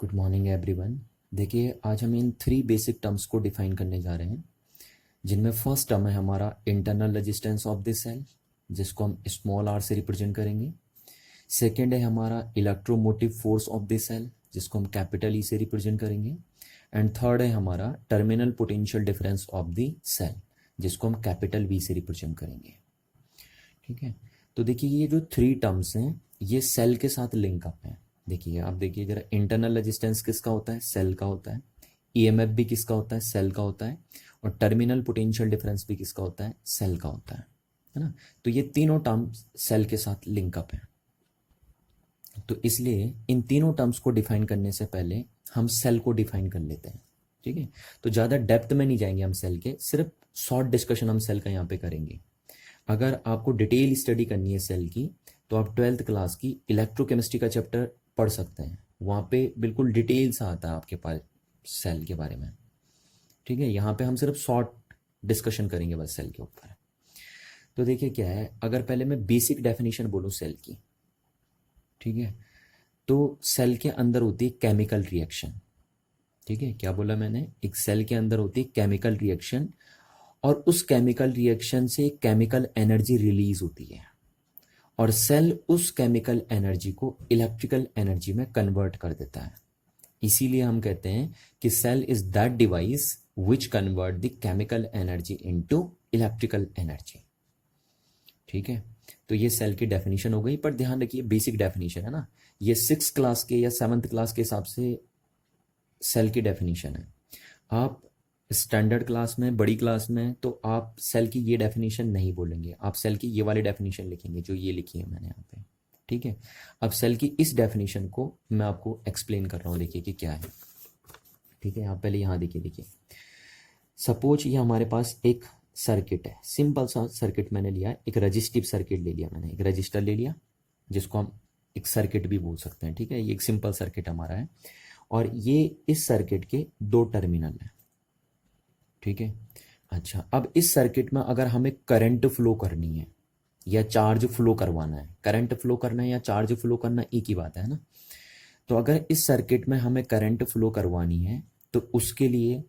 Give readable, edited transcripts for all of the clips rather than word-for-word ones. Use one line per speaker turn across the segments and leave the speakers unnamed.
Good morning everyone. देखिए, आज हम इन 3 बेसिक टर्म्स को डिफाइन करने जा रहे हैं, जिनमें फर्स्ट टर्म है हमारा internal resistance of the cell, जिसको हम स्मॉल आर से रिप्रेजेंट करेंगे। सेकेंड है हमारा electromotive force of the cell, जिसको हम कैपिटल ई से रिप्रेजेंट करेंगे। एंड थर्ड है हमारा terminal potential difference of the cell, जिसको हम कैपिटल वी से रिप्रेजेंट करेंगे। ठीक है, तो देखिए ये जो 3 टर्म्स हैं ये सेल के साथ लिंक अप हैं। देखिए, आप देखिए जरा, इंटरनल रेजिस्टेंस किसका होता है? सेल का होता है। ईएमएफ भी किसका होता है? सेल का होता है। और टर्मिनल पोटेंशियल डिफरेंस भी किसका होता है? सेल का होता है ना। तो ये तीनों टर्म्स सेल के साथ लिंक अप हैं। तो इसलिए इन तीनों टर्म्स को डिफाइन करने से पहले हम सेल को डिफाइन कर लेते हैं। ठीक है, तो ज़्यादा डेप्थ में नहीं जाएंगे हम सेल के, सिर्फ शॉर्ट डिस्कशन हम सेल का यहाँ पे करेंगे। अगर आपको डिटेल स्टडी करनी है सेल की, तो आप 12th क्लास की इलेक्ट्रोकेमिस्ट्री का चैप्टर पढ़ सकते हैं। वहाँ पे बिल्कुल डिटेल सा आता है आपके पास सेल के बारे में। ठीक है, यहाँ पे हम सिर्फ शॉर्ट डिस्कशन करेंगे बस सेल के ऊपर। तो देखिए क्या है, अगर पहले मैं बेसिक डेफिनेशन बोलूँ सेल की, ठीक है, तो सेल के अंदर होती है केमिकल रिएक्शन। ठीक है, क्या बोला मैंने? एक सेल के अंदर होती है केमिकल रिएक्शन, और उस केमिकल रिएक्शन से केमिकल एनर्जी रिलीज होती है, और सेल उस केमिकल एनर्जी को इलेक्ट्रिकल एनर्जी में कन्वर्ट कर देता है। इसीलिए हम कहते हैं कि cell is that device which convert the chemical energy into electrical energy. ठीक है, तो ये सेल की डेफिनेशन हो गई, पर ध्यान रखिए बेसिक डेफिनेशन है ना, ये 6th क्लास के या 7th क्लास के हिसाब से सेल की डेफिनेशन है। आप स्टैंडर्ड क्लास में, बड़ी क्लास में, तो आप सेल की ये डेफिनेशन नहीं बोलेंगे, आप सेल की ये वाली डेफिनेशन लिखेंगे जो ये लिखी है मैंने यहाँ पे। ठीक है, अब सेल की इस डेफिनेशन को मैं आपको एक्सप्लेन कर रहा हूँ, देखिए कि क्या है। ठीक है, आप पहले यहाँ देखिए, सपोज ये हमारे पास एक सर्किट है, सिंपल सा सर्किट मैंने लिया है, एक रजिस्टिव सर्किट ले लिया मैंने, एक रजिस्टर ले लिया, जिसको हम एक सर्किट भी बोल सकते हैं। ठीक है, ये एक सिंपल सर्किट हमारा है, और ये इस सर्किट के 2 टर्मिनल हैं। ठीक है, अच्छा, अब इस सर्किट में अगर हमें करंट फ्लो करनी है या चार्ज फ्लो करवाना है, करंट फ्लो करना है या चार्ज फ्लो करना एक ही बात है ना। तो अगर इस सर्किट में हमें करंट फ्लो करवानी है, तो उसके लिए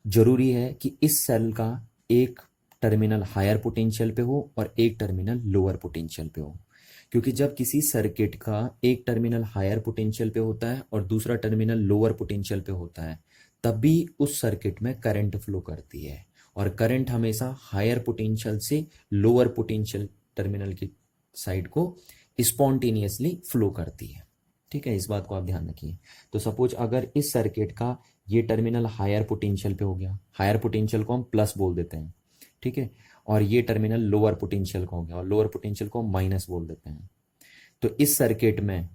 जरूरी है कि इस सेल का एक टर्मिनल हायर पोटेंशियल पे हो और एक टर्मिनल लोअर पोटेंशियल पे हो। क्योंकि जब किसी सर्किट का एक टर्मिनल हायर पोटेंशियल पे होता है और दूसरा टर्मिनल लोअर पोटेंशियल पे होता है, तभी उस सर्किट में करंट फ्लो करती है, और करंट हमेशा हायर पोटेंशियल से लोअर पोटेंशियल टर्मिनल की साइड को स्पॉन्टेनियसली फ्लो करती है। ठीक है, इस बात को आप ध्यान रखिए। तो सपोज अगर इस सर्किट का ये टर्मिनल हायर पोटेंशियल पे हो गया, हायर पोटेंशियल को हम प्लस बोल देते हैं। ठीक है, और ये टर्मिनल लोअर पोटेंशियल का हो गया, और लोअर पोटेंशियल को हम माइनस बोल देते हैं। तो इस सर्किट में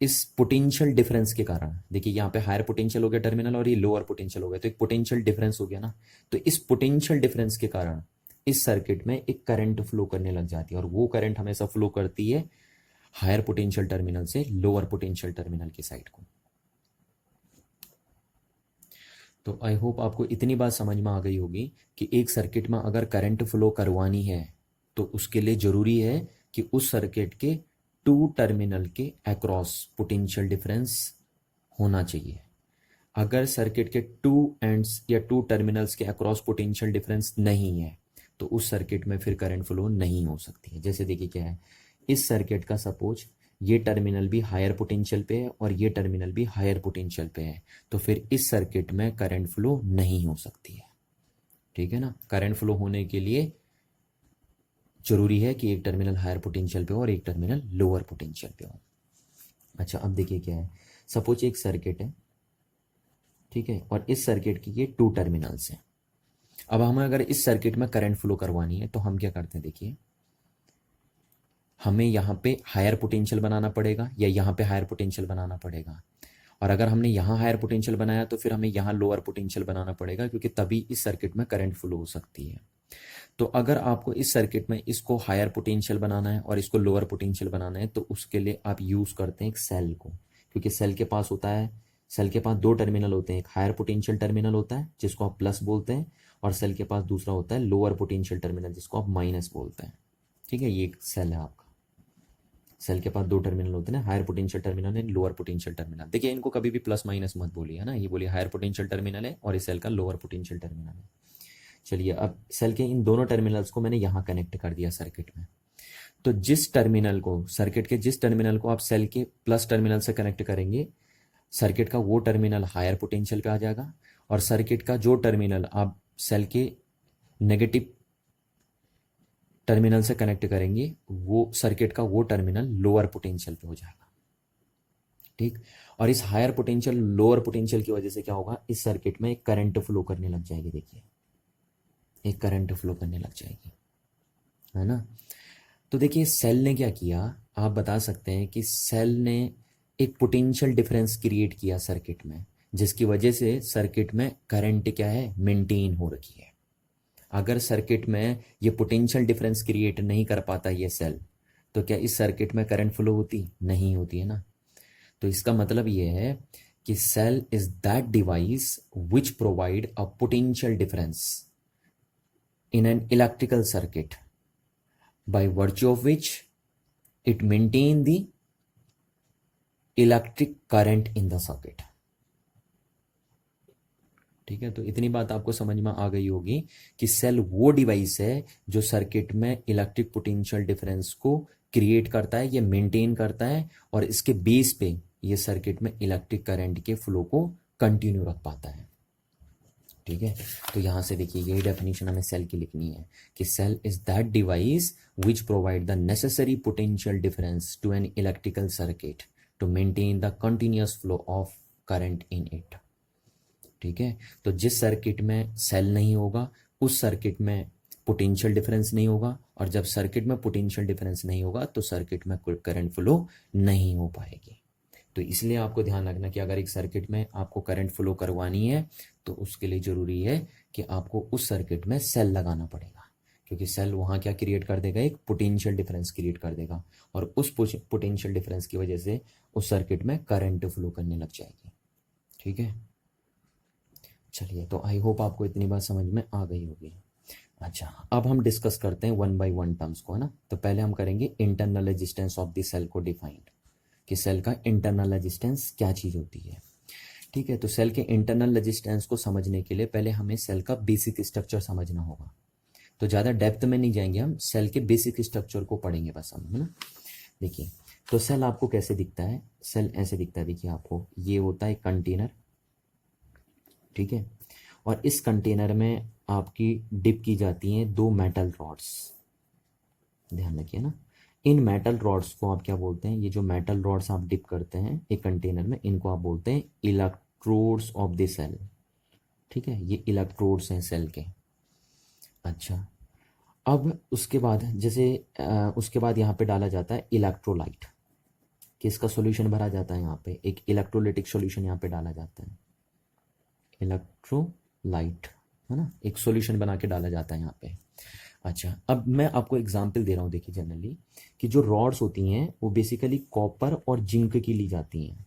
इस पोटेंशियल डिफरेंस के कारण, देखिए यहाँ पे हायर पोटेंशियल हो गया टर्मिनल और ये लोअर पोटेंशियल हो गया, तो एक पोटेंशियल डिफरेंस हो गया ना। तो इस पोटेंशियल डिफरेंस के कारण इस सर्किट में एक करंट फ्लो करने लग जाती है, और वो करंट हमेशा फ्लो करती है हायर पोटेंशियल टर्मिनल से लोअर पोटेंशियल टर्मिनल की साइड को। तो आई होप आपको इतनी बात समझ में आ गई होगी कि एक सर्किट में अगर करंट फ्लो करवानी है, तो उसके लिए जरूरी है कि उस सर्किट के 2 टर्मिनल के अक्रॉस पोटेंशियल डिफरेंस होना चाहिए। अगर सर्किट के 2 एंड्स या 2 टर्मिनल्स के अक्रॉस पोटेंशियल डिफरेंस नहीं है, तो उस सर्किट में फिर करंट फ्लो नहीं हो सकती है। जैसे देखिए क्या है, इस सर्किट का सपोज ये टर्मिनल भी हायर पोटेंशियल पे है और ये टर्मिनल भी हायर पोटेंशियल पे है, तो फिर इस सर्किट में करंट फ्लो नहीं हो सकती है। ठीक है ना, करंट फ्लो होने के लिए जरूरी है कि एक टर्मिनल हायर पोटेंशियल पे हो और एक टर्मिनल लोअर पोटेंशियल पे हो। अच्छा, अब देखिए क्या है, सपोज एक सर्किट है, ठीक है, और इस सर्किट की ये 2 टर्मिनल्स हैं। अब हमें अगर इस सर्किट में करंट फ्लो करवानी है, तो हम क्या करते हैं, देखिए हमें यहाँ पे हायर पोटेंशियल बनाना पड़ेगा या यहाँ पे हायर पोटेंशियल बनाना पड़ेगा। और अगर हमने यहाँ हायर पोटेंशियल बनाया, तो फिर हमें यहाँ लोअर पोटेंशियल बनाना पड़ेगा, क्योंकि तभी इस सर्किट में करंट फ्लो हो सकती है। तो अगर आपको इस सर्किट में इसको हायर पोटेंशियल बनाना है और इसको लोअर पोटेंशियल बनाना है, तो उसके लिए आप यूज करते हैं एक सेल को, क्योंकि सेल के पास होता है, सेल के पास 2 टर्मिनल होते हैं, एक हायर पोटेंशियल टर्मिनल होता है जिसको आप प्लस बोलते हैं, और सेल के पास दूसरा होता है लोअर पोटेंशियल टर्मिनल जिसको आप माइनस बोलते हैं। ठीक है, ये एक सेल है आपका, सेल के पास दो टर्मिनल होते हैं ना, higher potential terminal and lower potential terminal. देखिए इनको कभी भी प्लस माइनस मत बोलिए, है ना, ये बोलिए हायर पोटेंशियल टर्मिनल है और इस सेल का लोअर पोटेंशियल टर्मिनल है। चलिए अब सेल के इन दोनों टर्मिनल्स को मैंने यहाँ कनेक्ट कर दिया सर्किट में। तो जिस टर्मिनल को, सर्किट के जिस टर्मिनल को आप सेल के प्लस टर्मिनल से कनेक्ट करेंगे, सर्किट का वो टर्मिनल हायर पोटेंशियल पे आ जाएगा, और सर्किट का जो टर्मिनल आप सेल के नेगेटिव टर्मिनल से कनेक्ट करेंगे, वो सर्किट का वो टर्मिनल लोअर पोटेंशियल पे हो जाएगा। ठीक, और इस हायर पोटेंशियल लोअर पोटेंशियल की वजह से क्या होगा, इस सर्किट में एक करंट फ्लो करने लग जाएगी। देखिए एक करंट फ्लो करने लग जाएगी, है ना। तो देखिए सेल ने क्या किया, आप बता सकते हैं कि सेल ने एक पोटेंशियल डिफरेंस क्रिएट किया सर्किट में, जिसकी वजह से सर्किट में करंट क्या है, मेंटेन हो रखी है। अगर सर्किट में ये पोटेंशियल डिफरेंस क्रिएट नहीं कर पाता ये सेल, तो क्या इस सर्किट में करंट फ्लो होती, नहीं होती है ना। तो इसका मतलब ये है कि cell is that device which provide a potential difference in an electrical circuit by virtue of which it maintain the electric current in the circuit। ठीक है, तो इतनी बात आपको समझ में आ गई होगी कि सेल वो डिवाइस है जो सर्किट में इलेक्ट्रिक पोटेंशियल डिफरेंस को क्रिएट करता है, ये मेंटेन करता है, और इसके बेस पे ये सर्किट में इलेक्ट्रिक करंट के फ्लो को कंटिन्यू रख पाता है। ठीक है, तो यहाँ से देखिए यही डेफिनेशन हमें सेल की लिखनी है कि cell is that device which provide the necessary potential difference to an electrical circuit to maintain the continuous flow of current in it. ठीक है, तो जिस सर्किट में सेल नहीं होगा उस सर्किट में पोटेंशियल डिफरेंस नहीं होगा, और जब सर्किट में पोटेंशियल डिफरेंस नहीं होगा तो सर्किट में करंट फ्लो नहीं हो पाएगी। तो इसलिए आपको ध्यान रखना कि अगर एक सर्किट में आपको करंट फ्लो करवानी है तो उसके लिए ज़रूरी है कि आपको उस सर्किट में सेल लगाना पड़ेगा, क्योंकि सेल वहाँ क्या क्रिएट कर देगा, एक पोटेंशियल डिफरेंस क्रिएट कर देगा, और उस पोटेंशियल डिफरेंस की वजह से उस सर्किट में करंट फ्लो करने लग जाएगी। ठीक है, चलिए तो आई होप आपको इतनी बात समझ में आ गई होगी। अच्छा, अब हम डिस्कस करते हैं वन बाय वन टर्म्स को, है ना। तो पहले हम करेंगे internal resistance of the cell को डिफाइंड, कि सेल का इंटरनल रेजिस्टेंस क्या चीज़ होती है। ठीक है, तो सेल के इंटरनल रेजिस्टेंस को समझने के लिए पहले हमें सेल का बेसिक स्ट्रक्चर समझना होगा। तो ज़्यादा डेप्थ में नहीं जाएंगे, हम सेल के बेसिक स्ट्रक्चर को पढ़ेंगे बस हम, है ना। देखिए तो सेल आपको कैसे दिखता है, सेल ऐसे दिखता है। देखिए आपको ये होता है कंटेनर, ठीक है, और इस कंटेनर में आपकी डिप की जाती हैं दो मेटल रॉड्स, ध्यान रखिए ना। इन मेटल रॉड्स को आप क्या बोलते हैं, ये जो मेटल रॉड्स आप डिप करते हैं एक कंटेनर में, इनको आप बोलते हैं इलेक्ट्रोड्स ऑफ द सेल। ठीक है, ये इलेक्ट्रोड्स हैं सेल के। अच्छा, अब उसके बाद जैसे उसके बाद यहाँ पे डाला जाता है इलेक्ट्रोलाइट, कि इसका सॉल्यूशन भरा जाता है यहाँ पे, एक इलेक्ट्रोलिटिक सॉल्यूशन यहाँ पे डाला जाता है, इलेक्ट्रोलाइट, है ना, एक सॉल्यूशन बना के डाला जाता है यहाँ पे। अच्छा, अब मैं आपको एग्जांपल दे रहा हूँ। देखिए जनरली कि जो रॉड्स होती हैं वो बेसिकली कॉपर और जिंक की ली जाती हैं।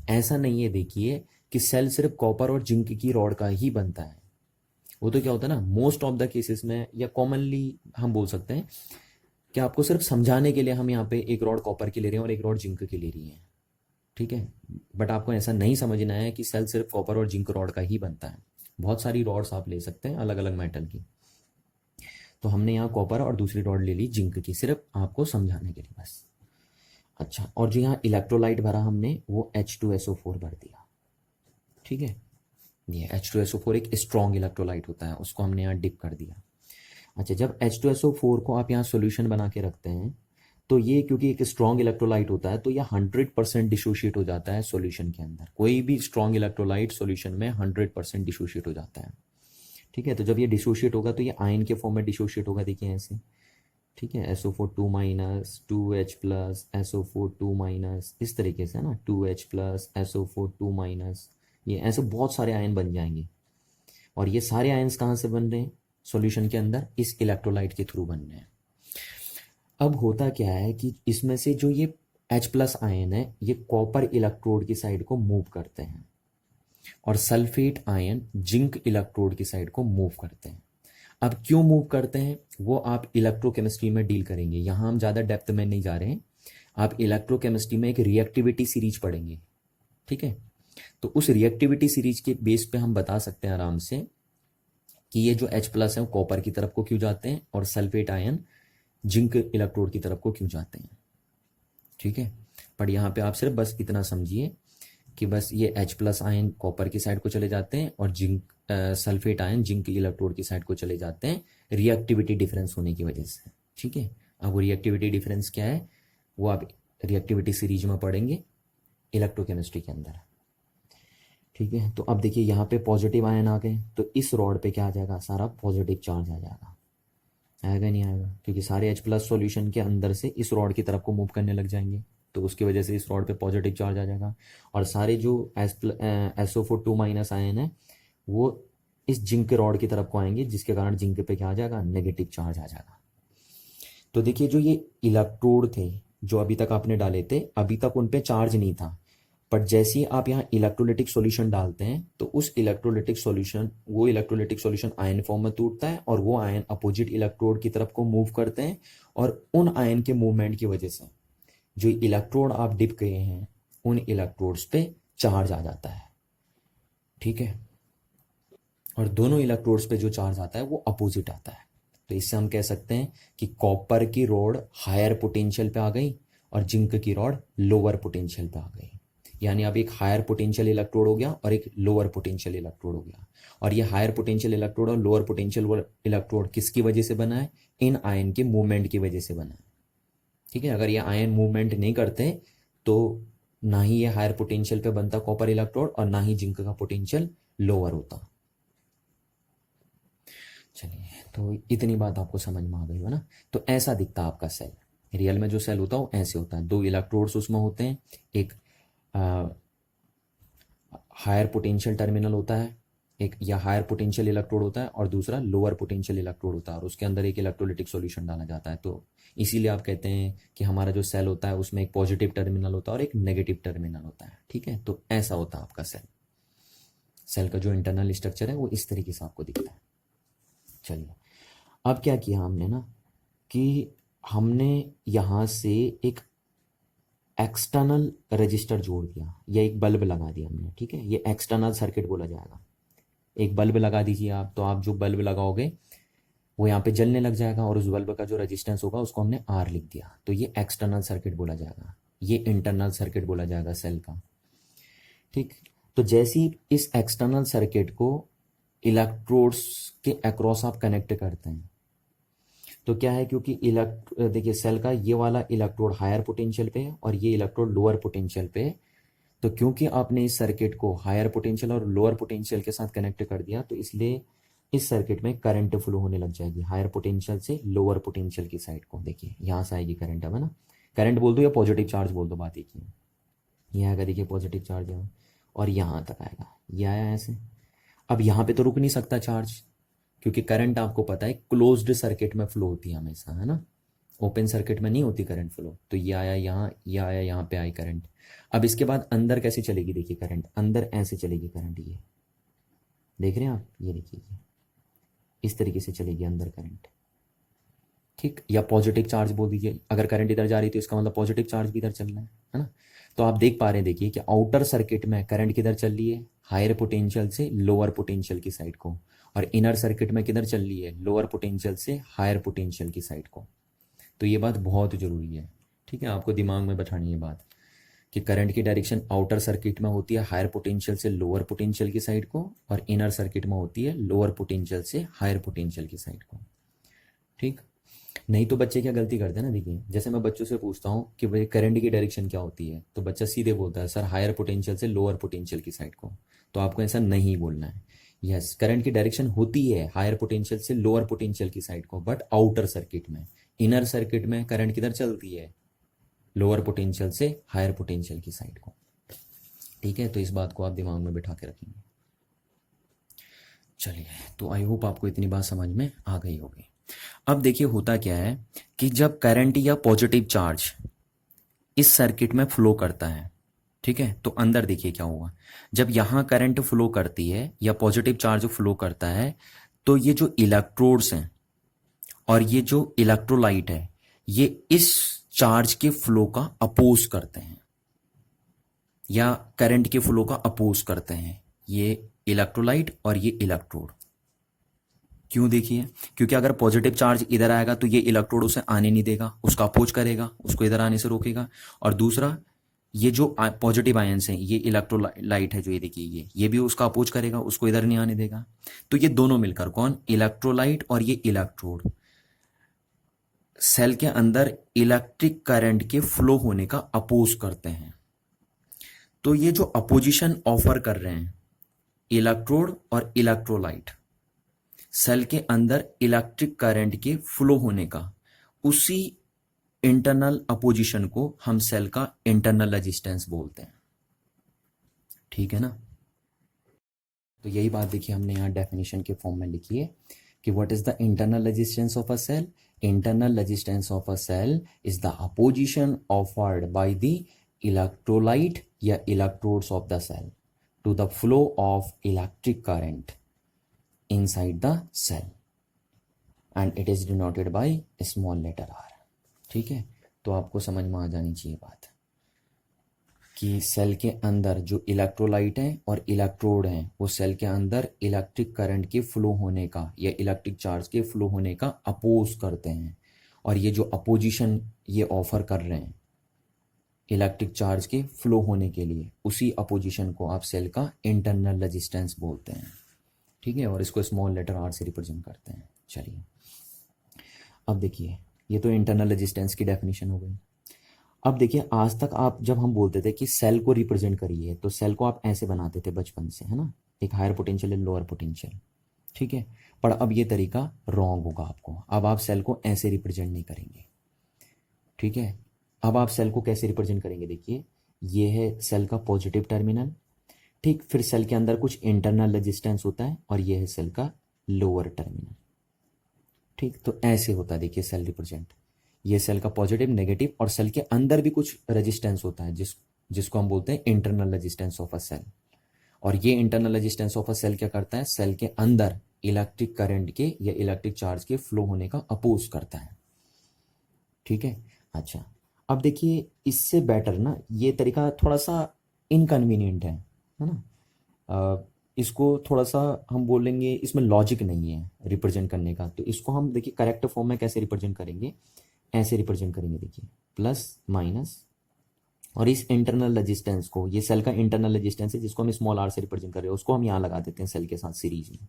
ऐसा नहीं है देखिए कि सेल सिर्फ कॉपर और जिंक की रॉड का ही बनता है। वो तो क्या होता है ना, मोस्ट ऑफ द केसेस में, या कॉमनली हम बोल सकते हैं कि आपको सिर्फ समझाने के लिए हम यहाँ पे एक रॉड कॉपर की ले रहे हैं और एक रॉड जिंक की ले रही हैं। ठीक है, बट आपको ऐसा नहीं समझना है कि सेल सिर्फ कॉपर और जिंक रॉड का ही बनता है। बहुत सारी रॉड्स आप ले सकते हैं अलग अलग मेटल की। तो हमने यहाँ कॉपर और दूसरी रॉड ले ली जिंक की, सिर्फ आपको समझाने के लिए बस। अच्छा, और जो यहाँ इलेक्ट्रोलाइट भरा हमने वो H2SO4 भर दिया। ठीक है, ये H2SO4 एक स्ट्रॉन्ग इलेक्ट्रोलाइट होता है, उसको हमने यहाँ डिप कर दिया। अच्छा, जब H2SO4 को आप यहाँ सोल्यूशन बना के रखते हैं तो ये क्योंकि एक स्ट्रॉन्ग इलेक्ट्रोलाइट होता है तो यह 100% डिसोशिएट हो जाता है सॉल्यूशन के अंदर। कोई भी स्ट्रॉन्ग इलेक्ट्रोलाइट सॉल्यूशन में 100% डिसोशिएट हो जाता है। ठीक है, तो जब ये डिसोशिएट होगा तो ये आयन के फॉर्म में डिसोशिएट होगा, देखिए ऐसे। ठीक है, SO4 2- 2H+, SO4 2-, इस तरीके से, है ना, 2H+, SO4 2-, ये ऐसे बहुत सारे आयन बन जाएंगे। और ये सारे आयन्स कहाँ से बन रहे हैं सॉल्यूशन के अंदर, इस इलेक्ट्रोलाइट के थ्रू बन रहे हैं। अब होता क्या है कि इसमें से जो ये H+ आयन है ये कॉपर इलेक्ट्रोड की साइड को मूव करते हैं, और सल्फेट आयन जिंक इलेक्ट्रोड की साइड को मूव करते हैं। अब क्यों मूव करते हैं वो आप इलेक्ट्रोकेमिस्ट्री में डील करेंगे, यहाँ हम ज़्यादा डेप्थ में नहीं जा रहे हैं। आप इलेक्ट्रोकेमिस्ट्री में एक रिएक्टिविटी सीरीज पढ़ेंगे, ठीक है। तो उस रिएक्टिविटी सीरीज के बेस पे हम बता सकते हैं आराम से कि ये जो H+ है वो कॉपर की तरफ को क्यों जाते हैं और सल्फेट आयन जिंक इलेक्ट्रोड की तरफ को क्यों जाते हैं, ठीक है। पर यहाँ पे आप सिर्फ बस इतना समझिए कि बस ये H+ आयन कॉपर की साइड को चले जाते हैं और zinc sulphate ion zinc electrode की साइड को चले जाते हैं रिएक्टिविटी डिफरेंस होने की वजह से, ठीक है। अब वो रिएक्टिविटी डिफरेंस क्या है वो आप रिएक्टिविटी सीरीज में पढ़ेंगे इलेक्ट्रोकेमिस्ट्री के अंदर, ठीक है। तो अब देखिए यहाँ पे पॉजिटिव आयन आ गए तो इस रॉड पे क्या आ जाएगा, सारा पॉजिटिव चार्ज आ जाएगा, आएगा नहीं आएगा, क्योंकि सारे H+ सॉल्यूशन के अंदर से इस रॉड की तरफ को मूव करने लग जाएंगे, तो उसकी वजह से इस रॉड पे पॉजिटिव चार्ज आ जाएगा। और सारे जो SO4 2- आयन है वो इस जिंक के रॉड की तरफ को आएंगे, जिसके कारण जिंक पे क्या आ जाएगा, नेगेटिव चार्ज आ जाएगा। तो देखिए जो ये इलेक्ट्रोड थे जो अभी तक आपने डाले थे, अभी तक उन पे चार्ज नहीं था, बट जैसे ही आप यहाँ इलेक्ट्रोलिटिक सॉल्यूशन डालते हैं तो उस इलेक्ट्रोलिटिक सॉल्यूशन आयन फॉर्म में टूटता है और वो आयन अपोजिट इलेक्ट्रोड की तरफ को मूव करते हैं, और उन आयन के मूवमेंट की वजह से जो इलेक्ट्रोड आप डिप किए हैं उन इलेक्ट्रोड्स पे चार्ज आ जाता है, ठीक है। और दोनों इलेक्ट्रोड्स पे जो चार्ज आता है वो अपोजिट आता है। तो इससे हम कह सकते हैं कि कॉपर की रॉड हायर पोटेंशियल पे आ गई और जिंक की रॉड लोअर पोटेंशियल पे आ गई, यानी अब एक हायर पोटेंशियल इलेक्ट्रोड हो गया और एक लोअर पोटेंशियल इलेक्ट्रोड हो गया। और ये हायर पोटेंशियल इलेक्ट्रोड और लोअर पोटेंशियल इलेक्ट्रोड किसकी वजह से बना है, इन आयन के मूवमेंट की वजह से बना है, ठीक है। अगर ये आयन मूवमेंट नहीं करते तो ना ही ये हायर पोटेंशियल पे बनता कॉपर इलेक्ट्रोड और ना ही जिंक का पोटेंशियल लोअर होता। चलिए, तो इतनी बात आपको समझ में आ गई है ना। तो ऐसा दिखता है आपका सेल, रियल में जो सेल होता है वो ऐसे होता है, दो इलेक्ट्रोड्स उसमें होते हैं, एक हायर पोटेंशियल टर्मिनल होता है, एक या हायर पोटेंशियल इलेक्ट्रोड होता है और दूसरा लोअर पोटेंशियल इलेक्ट्रोड होता है, और उसके अंदर एक इलेक्ट्रोलिटिक सॉल्यूशन डाला जाता है। तो इसीलिए आप कहते हैं कि हमारा जो सेल होता है उसमें एक पॉजिटिव टर्मिनल होता है और एक नेगेटिव टर्मिनल होता है, ठीक है। तो ऐसा होता है आपका सेल, सेल का जो इंटरनल स्ट्रक्चर है वो इस तरीके से आपको दिखता है। चलिए, अब क्या किया हमने ना कि हमने यहाँ से एक एक्सटर्नल रजिस्टर जोड़ दिया या एक बल्ब लगा दिया हमने, ठीक है। ये एक्सटर्नल सर्किट बोला जाएगा। एक बल्ब लगा दीजिए आप, तो आप जो बल्ब लगाओगे वो यहाँ पे जलने लग जाएगा और उस बल्ब का जो रेजिस्टेंस होगा उसको हमने R लिख दिया, तो ये एक्सटर्नल सर्किट बोला जाएगा। ये इंटरनल सर्किट बोला जाएगा सेल का, ठीक। तो जैसे ही इस एक्सटर्नल सर्किट को इलेक्ट्रोड्स के अक्रॉस आप कनेक्ट करते हैं तो क्या है, क्योंकि देखिए सेल का ये वाला इलेक्ट्रोड हायर पोटेंशियल पे है और ये इलेक्ट्रोड लोअर पोटेंशियल पे है, तो क्योंकि आपने इस सर्किट को हायर पोटेंशियल और लोअर पोटेंशियल के साथ कनेक्ट कर दिया तो इसलिए इस सर्किट में करंट फ्लो होने लग जाएगी हायर पोटेंशियल से लोअर पोटेंशियल की साइड को। देखिए यहाँ से आएगी करंट, है ना, करंट बोल दो या पॉजिटिव चार्ज बोल दो, बात एक ही है। ये आएगा, देखिए पॉजिटिव चार्ज यहाँ और यहाँ तक आएगा, ये आया ऐसे। अब यहाँ पे तो रुक नहीं सकता चार्ज, क्योंकि करंट आपको पता है क्लोज्ड सर्किट में फ्लो होती है हमेशा, है ना, ओपन सर्किट में नहीं होती करंट फ्लो। तो ये आया यहाँ, ये आया यहाँ पे आई करंट। अब इसके बाद अंदर कैसे चलेगी, देखिए करंट अंदर ऐसे चलेगी करंट, ये देख रहे हैं आप, ये देखिए इस तरीके से चलेगी अंदर करंट, ठीक। या पॉजिटिव चार्ज बोल दीजिए, अगर करंट इधर जा रही है तो इसका मतलब पॉजिटिव चार्ज भी इधर चल रहा है ना। तो आप देख पा रहे हैं, देखिए कि आउटर सर्किट में करंट किधर चल रही है, हायर पोटेंशियल से लोअर पोटेंशियल की साइड को, और इनर सर्किट में किधर चल रही है, लोअर पोटेंशियल से हायर पोटेंशियल की साइड को। तो ये बात बहुत जरूरी है, ठीक है, आपको दिमाग में बैठानी है बात कि करंट की डायरेक्शन आउटर सर्किट में होती है हायर पोटेंशियल से लोअर पोटेंशियल की साइड को, और इनर सर्किट में होती है लोअर पोटेंशियल से हायर पोटेंशियल की साइड को, ठीक। नहीं तो बच्चे क्या गलती करते हैं ना, देखिए जैसे मैं बच्चों से पूछता हूँ कि भाई करंट की डायरेक्शन क्या होती है, तो बच्चा सीधे बोलता है सर हायर पोटेंशियल से लोअर पोटेंशियल की साइड को। तो आपको ऐसा नहीं बोलना है, यस करंट की डायरेक्शन होती है हायर पोटेंशियल से लोअर पोटेंशियल की साइड को, बट आउटर सर्किट में, इनर सर्किट में करंट किधर चलती है, लोअर पोटेंशियल से हायर पोटेंशियल की साइड को, ठीक है। तो इस बात को आप दिमाग में बिठा के रखेंगे। चलिए, तो आई होप आपको इतनी बात समझ में आ गई होगी। अब देखिए होता क्या है कि जब करंट या पॉजिटिव चार्ज इस सर्किट में फ्लो करता है, ठीक है, तो अंदर देखिए क्या होगा, जब यहां करंट फ्लो करती है या पॉजिटिव चार्ज फ्लो करता है तो ये जो इलेक्ट्रोड्स हैं और ये जो इलेक्ट्रोलाइट है ये इस चार्ज के फ्लो का अपोज करते हैं या करंट के फ्लो का अपोज करते हैं, ये इलेक्ट्रोलाइट और ये इलेक्ट्रोड। क्यों देखिए, क्योंकि अगर पॉजिटिव चार्ज इधर आएगा तो ये इलेक्ट्रोड उसे आने नहीं देगा, उसका अपोज करेगा, उसको इधर आने से रोकेगा। और दूसरा, ये जो पॉजिटिव आयंस हैं, ये इलेक्ट्रोलाइट है जो ये देखिए, ये भी उसका अपोज करेगा, उसको इधर नहीं आने देगा। तो ये दोनों मिलकर, कौन, इलेक्ट्रोलाइट और ये इलेक्ट्रोड, सेल के अंदर इलेक्ट्रिक करंट के फ्लो होने का अपोज करते हैं। तो ये जो अपोजिशन ऑफर कर रहे हैं इलेक्ट्रोड और इलेक्ट्रोलाइट, सेल के अंदर इलेक्ट्रिक करंट के फ्लो होने का, उसी इंटरनल अपोजिशन को हम सेल का इंटरनल रेजिस्टेंस बोलते हैं। ठीक है ना। तो यही बात देखिए हमने यहाँ डेफिनेशन के फॉर्म में लिखी है कि what is the internal resistance of a cell. Internal resistance of a cell is the opposition offered by the electrolyte या electrodes of the cell to the flow of electric current inside the cell and it is denoted by a small letter r। ठीक है, तो आपको समझ में आ जानी चाहिए बात कि सेल के अंदर जो इलेक्ट्रोलाइट है और इलेक्ट्रोड हैं वो सेल के अंदर इलेक्ट्रिक करंट के फ्लो होने का या इलेक्ट्रिक चार्ज के फ्लो होने का अपोज करते हैं। और ये जो अपोजिशन ये ऑफर कर रहे हैं इलेक्ट्रिक चार्ज के फ्लो होने के लिए, उसी अपोजिशन को आप सेल का इंटरनल रेजिस्टेंस बोलते हैं। ठीक है, और इसको स्मॉल लेटर आर से रिप्रेजेंट करते हैं। चलिए अब देखिए, ये तो इंटरनल रेजिस्टेंस की डेफिनेशन हो गई। अब देखिए, आज तक आप जब हम बोलते थे कि सेल को रिप्रेजेंट करिए तो सेल को आप ऐसे बनाते थे बचपन से, है ना, एक हायर पोटेंशियल एक लोअर पोटेंशियल। ठीक है, पर अब ये तरीका रॉन्ग होगा आपको। अब आप सेल को ऐसे रिप्रेजेंट नहीं करेंगे। ठीक है, अब आप सेल को कैसे रिप्रेजेंट करेंगे, देखिए ये है सेल का पॉजिटिव टर्मिनल। ठीक, फिर सेल के अंदर कुछ इंटरनल रेजिस्टेंस होता है और ये है सेल का लोअर टर्मिनल। ठीक, तो ऐसे होता है देखिए सेल रिप्रेजेंट, ये सेल का पॉजिटिव नेगेटिव, और सेल के अंदर भी कुछ रेजिस्टेंस होता है जिसको हम बोलते हैं internal resistance of a cell. और ये internal resistance of a cell क्या करता है, सेल के अंदर इलेक्ट्रिक करंट के या इलेक्ट्रिक चार्ज के फ्लो होने का अपोज करता है। ठीक है, अच्छा अब देखिए इससे बेटर ना, ये तरीका थोड़ा सा इनकन्वीनियंट है ना, इसको थोड़ा सा हम बोलेंगे इसमें लॉजिक नहीं है रिप्रेजेंट करने का। तो इसको हम देखिए करेक्ट फॉर्म में कैसे रिप्रेजेंट करेंगे, ऐसे रिप्रेजेंट करेंगे, देखिए प्लस माइनस, और इस इंटरनल रेजिस्टेंस को, ये सेल का इंटरनल रेजिस्टेंस है जिसको हम स्मॉल आर से रिप्रेजेंट कर रहे हैं, उसको हम यहाँ लगा देते हैं सेल के साथ सीरीज में।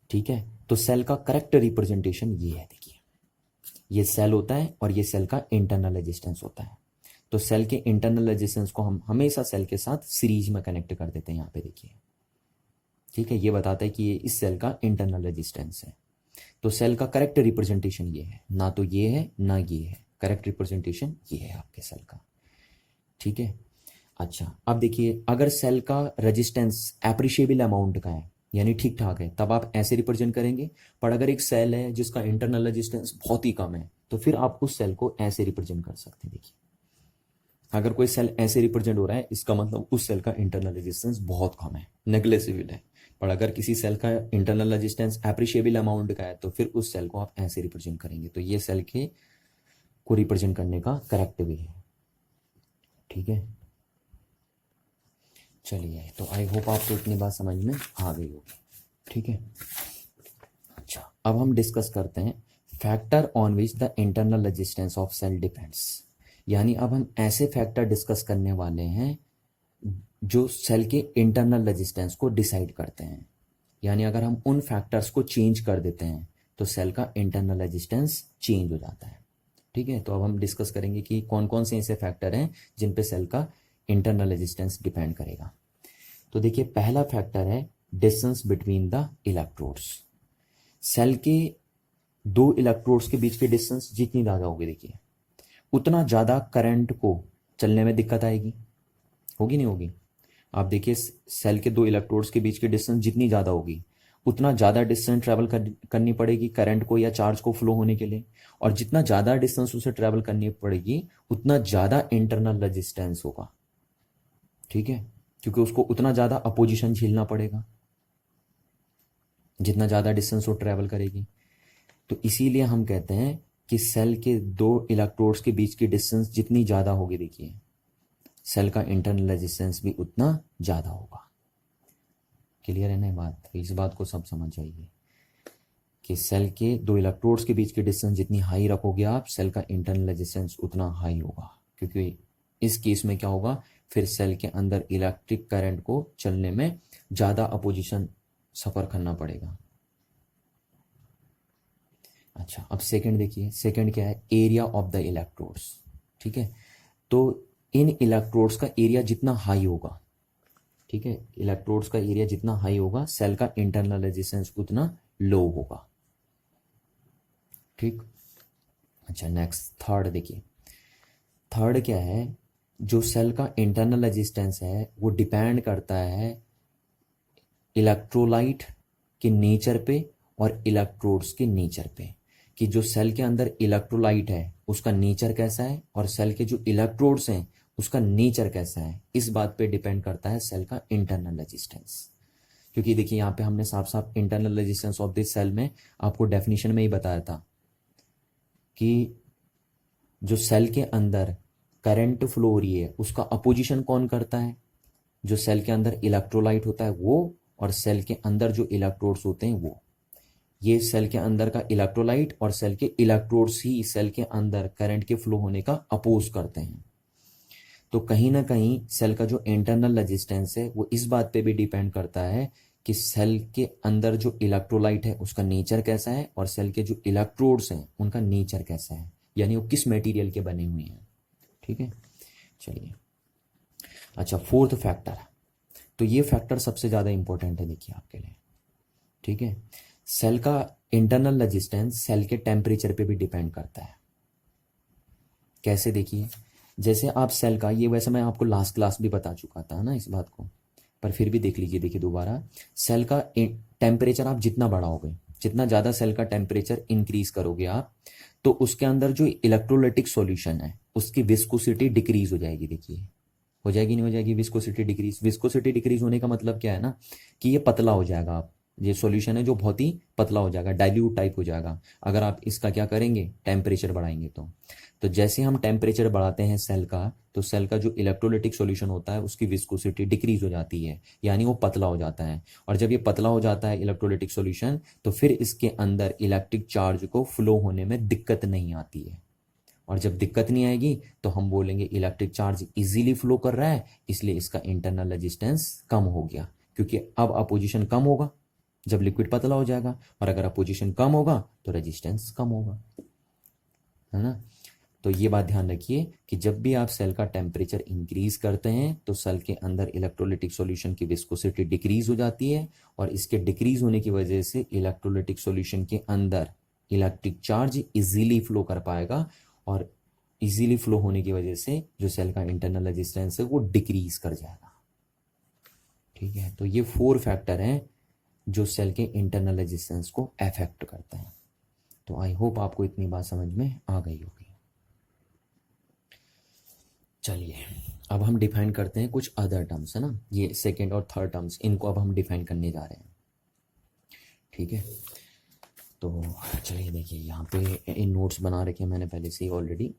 ठीक है, तो सेल का करेक्ट रिप्रेजेंटेशन ये है, देखिए ये सेल होता है और ये सेल का इंटरनल रेजिस्टेंस होता है। तो सेल के इंटरनल रेजिस्टेंस को हम हमेशा सेल के साथ सीरीज में कनेक्ट कर देते हैं, यहाँ पे देखिए। ठीक है, ये बताता है कि ये इस सेल का इंटरनल रेजिस्टेंस है। तो सेल का करेक्ट रिप्रेजेंटेशन ये है, ना तो ये है ना ये है, करेक्ट रिप्रेजेंटेशन ये है आपके सेल का। ठीक है, अच्छा अब देखिए अगर सेल का रेजिस्टेंस एप्रिशिएबल अमाउंट का है यानी ठीक ठाक है, तब आप ऐसे रिप्रेजेंट करेंगे। पर अगर एक सेल है जिसका इंटरनल रेजिस्टेंस बहुत ही कम है तो फिर आप उस सेल को ऐसे रिप्रेजेंट कर सकते हैं। देखिए अगर कोई सेल ऐसे रिप्रेजेंट हो रहा है इसका मतलब उस सेल का इंटरनल रेजिस्टेंस बहुत कम है, नेग्लेजिबल है। पर अगर किसी सेल का इंटरनल रेजिस्टेंस एप्रिशिएबल अमाउंट का है तो फिर उस सेल को आप ऐसे रिप्रेजेंट करेंगे। तो ये सेल के को रिप्रेजेंट करने का करेक्ट वे है। ठीक है, चलिए तो आई होप आपको इतनी बात समझ में आ गई होगी। ठीक है, अच्छा अब हम डिस्कस करते हैं factor on which the internal resistance of cell depends. यानी अब हम ऐसे फैक्टर डिस्कस करने वाले हैं जो सेल के इंटरनल रेजिस्टेंस को डिसाइड करते हैं। यानी अगर हम उन फैक्टर्स को चेंज कर देते हैं तो सेल का इंटरनल रेजिस्टेंस चेंज हो जाता है। ठीक है, तो अब हम डिस्कस करेंगे कि कौन कौन से ऐसे फैक्टर हैं जिन पे सेल का इंटरनल रेजिस्टेंस डिपेंड करेगा। तो देखिए पहला फैक्टर है distance between the electrodes. Cell के दो इलेक्ट्रोड्स के बीच की डिस्टेंस जितनी ज़्यादा होगी देखिए उतना ज़्यादा करंट को चलने में दिक्कत आएगी, होगी नहीं होगी। आप देखिए सेल के दो इलेक्ट्रोड्स के बीच की डिस्टेंस जितनी ज़्यादा होगी उतना ज़्यादा डिस्टेंस ट्रैवल करनी पड़ेगी करंट को या चार्ज को फ्लो होने के लिए, और जितना ज़्यादा डिस्टेंस उसे ट्रैवल करनी पड़ेगी उतना ज़्यादा इंटरनल रेजिस्टेंस होगा। ठीक है, क्योंकि उसको उतना ज़्यादा अपोजिशन झेलना पड़ेगा जितना ज़्यादा डिस्टेंस वो ट्रैवल करेगी। तो इसीलिए हम कहते हैं कि सेल के दो इलेक्ट्रोड्स के बीच की डिस्टेंस जितनी ज़्यादा होगी, देखिए सेल का इंटरनल रेजिस्टेंस भी उतना ज़्यादा होगा। क्लियर है ना बात? इस बात को सब समझ जाइए कि सेल के दो इलेक्ट्रोड्स के बीच की डिस्टेंस जितनी हाई रखोगे आप, सेल का इंटरनल रेजिस्टेंस उतना हाई होगा, क्योंकि इस केस में क्या होगा, फिर सेल के अंदर इलेक्ट्रिक करंट को चलने में ज़्यादा अपोजिशन सफ़र करना पड़ेगा। अच्छा, अब सेकंड देखिए, सेकंड क्या है, एरिया ऑफ द इलेक्ट्रोड्स। ठीक है, तो इन इलेक्ट्रोड्स का एरिया जितना हाई होगा, ठीक है, इलेक्ट्रोड्स का एरिया जितना हाई होगा, सेल का इंटरनल रेजिस्टेंस उतना लो होगा। ठीक। अच्छा, नेक्स्ट थर्ड देखिए, थर्ड क्या है, जो सेल का इंटरनल रेजिस्टेंस है वो डिपेंड करता है इलेक्ट्रोलाइट के नेचर पे और इलेक्ट्रोड्स के नेचर पे, कि जो सेल के अंदर इलेक्ट्रोलाइट है उसका नेचर कैसा है और सेल के जो इलेक्ट्रोड्स हैं उसका नेचर कैसा है, इस बात पे डिपेंड करता है सेल का इंटरनल रेजिस्टेंस। क्योंकि देखिए यहाँ पे हमने साफ साफ internal resistance of this cell में आपको डेफिनेशन में ही बताया था कि जो सेल के अंदर करंट फ्लो हो रही है उसका अपोजिशन कौन करता है, जो सेल के अंदर इलेक्ट्रोलाइट होता है वो, और सेल के अंदर जो इलेक्ट्रोड्स होते हैं वो। ये सेल के अंदर का इलेक्ट्रोलाइट और सेल के इलेक्ट्रोड्स ही सेल के अंदर करंट के फ्लो होने का अपोज करते हैं। तो कहीं ना कहीं सेल का जो इंटरनल रेजिस्टेंस है वो इस बात पे भी डिपेंड करता है कि सेल के अंदर जो इलेक्ट्रोलाइट है उसका नेचर कैसा है और सेल के जो इलेक्ट्रोड्स हैं उनका नेचर कैसा है, यानी वो किस मटेरियल के बने हुए हैं। ठीक है, चलिए। अच्छा, फोर्थ फैक्टर, तो ये फैक्टर सबसे ज़्यादा इंपॉर्टेंट है देखिए आपके लिए। ठीक है, सेल का इंटरनल रेजिस्टेंस सेल के टेम्परेचर पे भी डिपेंड करता है। कैसे, देखिए, जैसे आप सेल का, ये वैसे मैं आपको लास्ट क्लास भी बता चुका था ना इस बात को, पर फिर भी देख लीजिए। देखिए दोबारा, सेल का टेम्परेचर आप जितना बढ़ाओगे, जितना ज़्यादा सेल का टेम्परेचर इंक्रीज करोगे आप, तो उसके अंदर जो इलेक्ट्रोलाइटिक सॉल्यूशन है उसकी विस्कोसिटी डिक्रीज हो जाएगी। देखिए, हो जाएगी नहीं हो जाएगी, विस्कोसिटी डिक्रीज। विस्कोसिटी डिक्रीज होने का मतलब क्या है ना, कि ये पतला हो जाएगा, आप ये सॉल्यूशन है जो बहुत ही पतला हो जाएगा, डाइल्यूट टाइप हो जाएगा अगर आप इसका क्या करेंगे, टेम्परेचर बढ़ाएंगे तो जैसे हम टेम्परेचर बढ़ाते हैं सेल का, तो सेल का जो इलेक्ट्रोलाइटिक सॉल्यूशन होता है उसकी विस्कोसिटी डिक्रीज हो जाती है, यानी वो पतला हो जाता है। और जब ये पतला हो जाता है इलेक्ट्रोलाइटिक सॉल्यूशन, तो फिर इसके अंदर इलेक्ट्रिक चार्ज को फ्लो होने में दिक्कत नहीं आती है। और जब दिक्कत नहीं आएगी तो हम बोलेंगे इलेक्ट्रिक चार्ज इजीली फ्लो कर रहा है, इसलिए इसका इंटरनल रेजिस्टेंस कम हो गया, क्योंकि अब अपोजिशन कम होगा जब लिक्विड पतला हो जाएगा, और अगर अपोजिशन कम होगा तो रेजिस्टेंस कम होगा, है ना। तो ये बात ध्यान रखिए कि जब भी आप सेल का टेम्परेचर इंक्रीज करते हैं तो सेल के अंदर इलेक्ट्रोलाइटिक सॉल्यूशन की विस्कोसिटी डिक्रीज हो जाती है, और इसके डिक्रीज होने की वजह से इलेक्ट्रोलाइटिक सॉल्यूशन के अंदर इलेक्ट्रिक चार्ज इजीली फ्लो कर पाएगा, और इजीली फ्लो होने की वजह से जो सेल का इंटरनल रेजिस्टेंस है वो डिक्रीज कर जाएगा। ठीक है, तो ये 4 फैक्टर हैं जो सेल के इंटरनल रेजिस्टेंस को अफेक्ट करते हैं। तो आई होप आपको इतनी बात समझ में आ गई होगी। चलिए, अब हम डिफाइन करते हैं कुछ अदर टर्म्स, है ना, ये सेकेंड और थर्ड टर्म्स, इनको अब हम डिफाइन करने जा रहे हैं। ठीक है, तो चलिए देखिए, यहाँ पे इन नोट्स बना रखे हैं मैंने पहले से ही ऑलरेडी।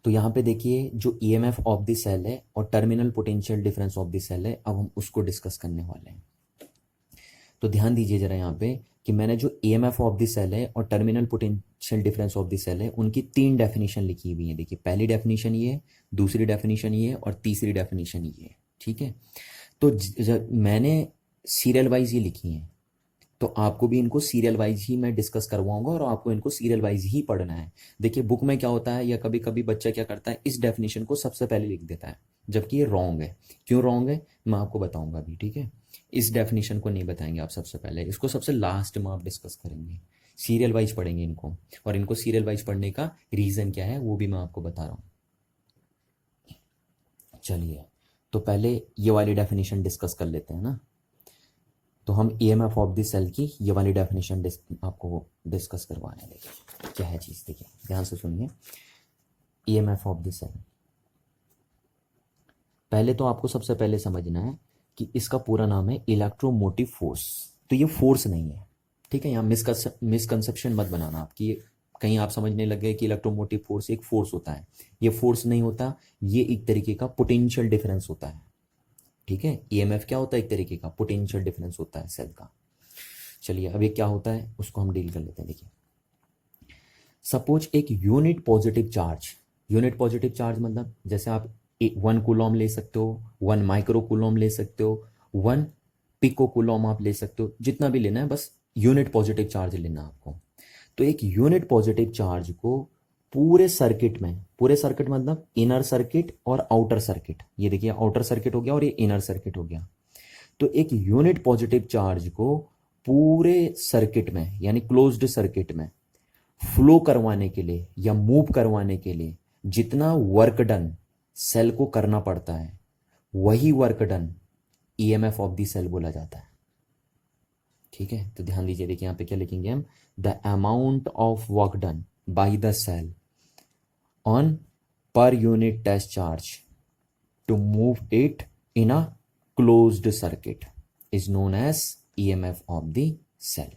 तो यहाँ पे देखिए, जो ईएमएफ ऑफ द सेल है और terminal potential difference of the cell है, अब हम उसको डिस्कस करने वाले हैं। तो ध्यान दीजिए जरा यहाँ पे कि मैंने जो ईएमएफ ऑफ द सेल है और terminal potential difference of the cell है उनकी 3 डेफिनेशन लिखी हुई है। देखिए, पहली डेफिनेशन ये है, दूसरी डेफिनेशन ये है और तीसरी डेफिनेशन ये है। ठीक है, तो मैंने सीरियल वाइज ही लिखी हैं, तो आपको भी इनको सीरियल वाइज ही मैं डिस्कस करवाऊंगा और आपको इनको सीरियल वाइज ही पढ़ना है। देखिए, बुक में क्या होता है, या कभी कभी बच्चा क्या करता है, इस डेफिनेशन को सबसे पहले लिख देता है, जबकि ये रॉन्ग है। क्यों रॉन्ग है मैं आपको बताऊंगा अभी। ठीक है, इस डेफिनेशन को नहीं बताएंगे आप सबसे पहले, इसको सबसे लास्ट में आप डिस्कस करेंगे, सीरियल वाइज पढ़ेंगे इनको, और इनको सीरियल वाइज पढ़ने का रीज़न क्या है वो भी मैं आपको बता रहा हूँ। चलिए, तो पहले ये वाली डेफिनेशन डिस्कस कर लेते हैं ना। तो हम ईएमएफ ऑफ द सेल की ये वाली डेफिनेशन आपको डिस्कस करवाने। देखिए क्या है चीज़, देखिए ध्यान से सुनिए। ईएमएफ ऑफ द सेल, पहले तो आपको सबसे पहले समझना है कि इसका पूरा नाम है इलेक्ट्रोमोटिव फोर्स। तो ये फोर्स नहीं है, ठीक है, यहाँ मिसकंसेप्शन मत बनाना आपकी, कहीं आप समझने लग गए कि इलेक्ट्रोमोटिव फोर्स एक फोर्स होता है, ये फोर्स नहीं होता, ये एक तरीके का पोटेंशियल डिफरेंस होता है। ठीक है, ईएमएफ क्या होता है, एक तरीके का पोटेंशियल डिफरेंस होता है सेल का। चलिए अब ये क्या होता है उसको हम डील कर लेते हैं। देखिए सपोज एक यूनिट पॉजिटिव चार्ज मतलब जैसे आप 1 कूलम ले सकते हो, 1 माइक्रो कूलम ले सकते हो, 1 पिको कूलम आप ले सकते हो, जितना भी लेना है, बस यूनिट पॉजिटिव चार्ज लेना है आपको। तो एक यूनिट पॉजिटिव चार्ज को पूरे सर्किट मतलब इनर सर्किट और आउटर सर्किट, ये देखिए आउटर सर्किट हो गया और ये इनर सर्किट हो गया। तो एक यूनिट पॉजिटिव चार्ज को पूरे सर्किट में यानी क्लोज्ड सर्किट में फ्लो करवाने के लिए या मूव करवाने के लिए जितना वर्क डन सेल को करना पड़ता है, वही work done EMF of the cell बोला जाता है। ठीक है, तो ध्यान दीजिए, देखिए यहां पे क्या लिखेंगे हम, the amount of work done by the cell on per unit test charge to move it in a closed circuit is known as EMF of the cell.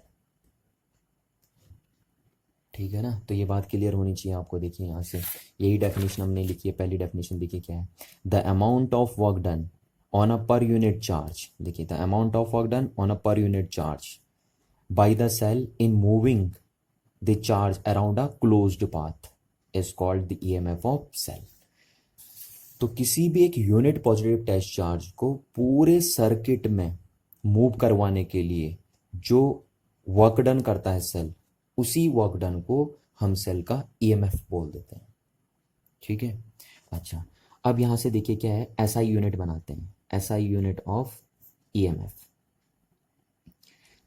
ठीक है ना, तो ये बात क्लियर होनी चाहिए आपको। देखिए यहाँ से यही डेफिनेशन हमने लिखी है, पहली डेफिनेशन देखिए क्या है, the amount of work done on a per unit charge. देखिए the amount of work done on a per unit charge by the cell in moving the charge around a closed path is called the EMF of cell. तो किसी भी एक unit positive test charge को पूरे circuit में move करवाने के लिए जो वर्क डन करता है सेल, उसी वर्क डन को हम सेल का ईएमएफ बोल देते हैं। ठीक है, अच्छा अब यहां से देखिए क्या है, एसआई यूनिट बनाते हैं, एसआई यूनिट ऑफ ईएमएफ।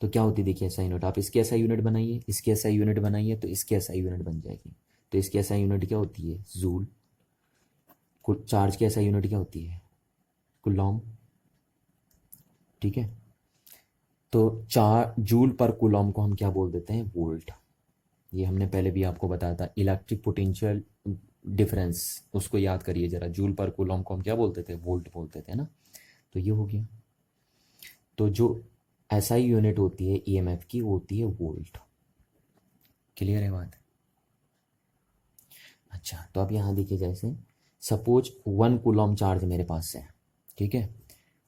तो क्या होती है, देखिए एसआई यूनिट, आप इसकी एसआई यूनिट बनाइए, इसकी एसआई यूनिट बनाइए, तो इसकी एसआई यूनिट बन जाएगी। तो इसकी एसआई यूनिट क्या होती है, जूल। चार्ज की एसआई यूनिट क्या होती है, कूलॉम। ठीक है, तो जूल पर कूलॉम को हम क्या बोल देते हैं, वोल्ट। ये हमने पहले भी आपको बताया था, इलेक्ट्रिक पोटेंशियल डिफरेंस, उसको याद करिए जरा, जूल पर कूलॉम को हम क्या बोलते थे, वोल्ट बोलते थे ना। तो ये हो गया, तो जो एसआई यूनिट होती है ईएमएफ की वो होती है वोल्ट। क्लियर है बात। अच्छा तो अब यहाँ देखिए, जैसे सपोज 1 कूलम चार्ज मेरे पास है, ठीक है,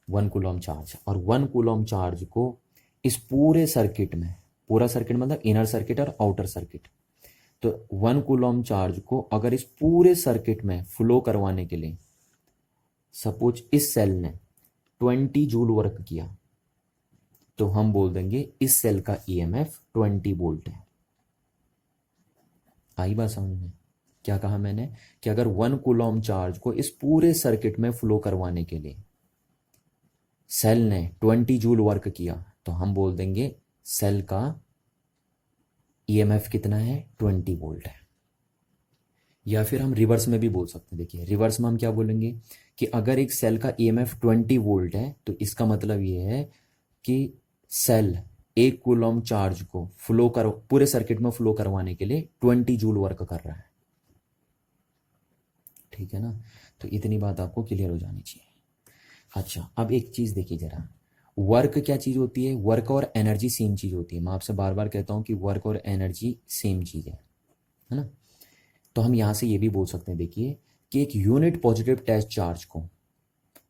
1 कूलम चार्ज, और 1 कूलम चार्ज को इस पूरे सर्किट में, पूरा सर्किट मतलब इनर सर्किट और आउटर सर्किट, तो 1 कूलम चार्ज को अगर इस पूरे सर्किट में फ्लो करवाने के लिए सपोज इस सेल ने 20 जूल वर्क किया, तो हम बोल देंगे इस सेल का ईएमएफ 20 वोल्ट है। आई बात समझ में, क्या कहा मैंने कि अगर 1 कूलम चार्ज को इस पूरे सर्किट में फ्लो करवाने के लिए सेल ने 20 जूल वर्क किया, तो हम बोल देंगे सेल का ईएमएफ कितना है, 20 वोल्ट है। या फिर हम रिवर्स में भी बोल सकते हैं। देखिए रिवर्स में हम क्या बोलेंगे कि अगर एक सेल का ईएमएफ 20 वोल्ट है, तो इसका मतलब ये है कि सेल 1 कूलम चार्ज को फ्लो कर पूरे सर्किट में फ्लो करवाने के लिए 20 जूल वर्क कर रहा है। ठीक है ना, तो इतनी बात आपको क्लियर हो जानी चाहिए। अच्छा अब एक चीज देखिए जरा, वर्क क्या चीज होती है, वर्क और एनर्जी सेम चीज होती है। मैं आपसे बार बार कहता हूं कि वर्क और एनर्जी सेम चीज है ना। तो हम यहां से ये भी बोल सकते हैं, देखिए कि एक यूनिट पॉजिटिव टेस्ट चार्ज को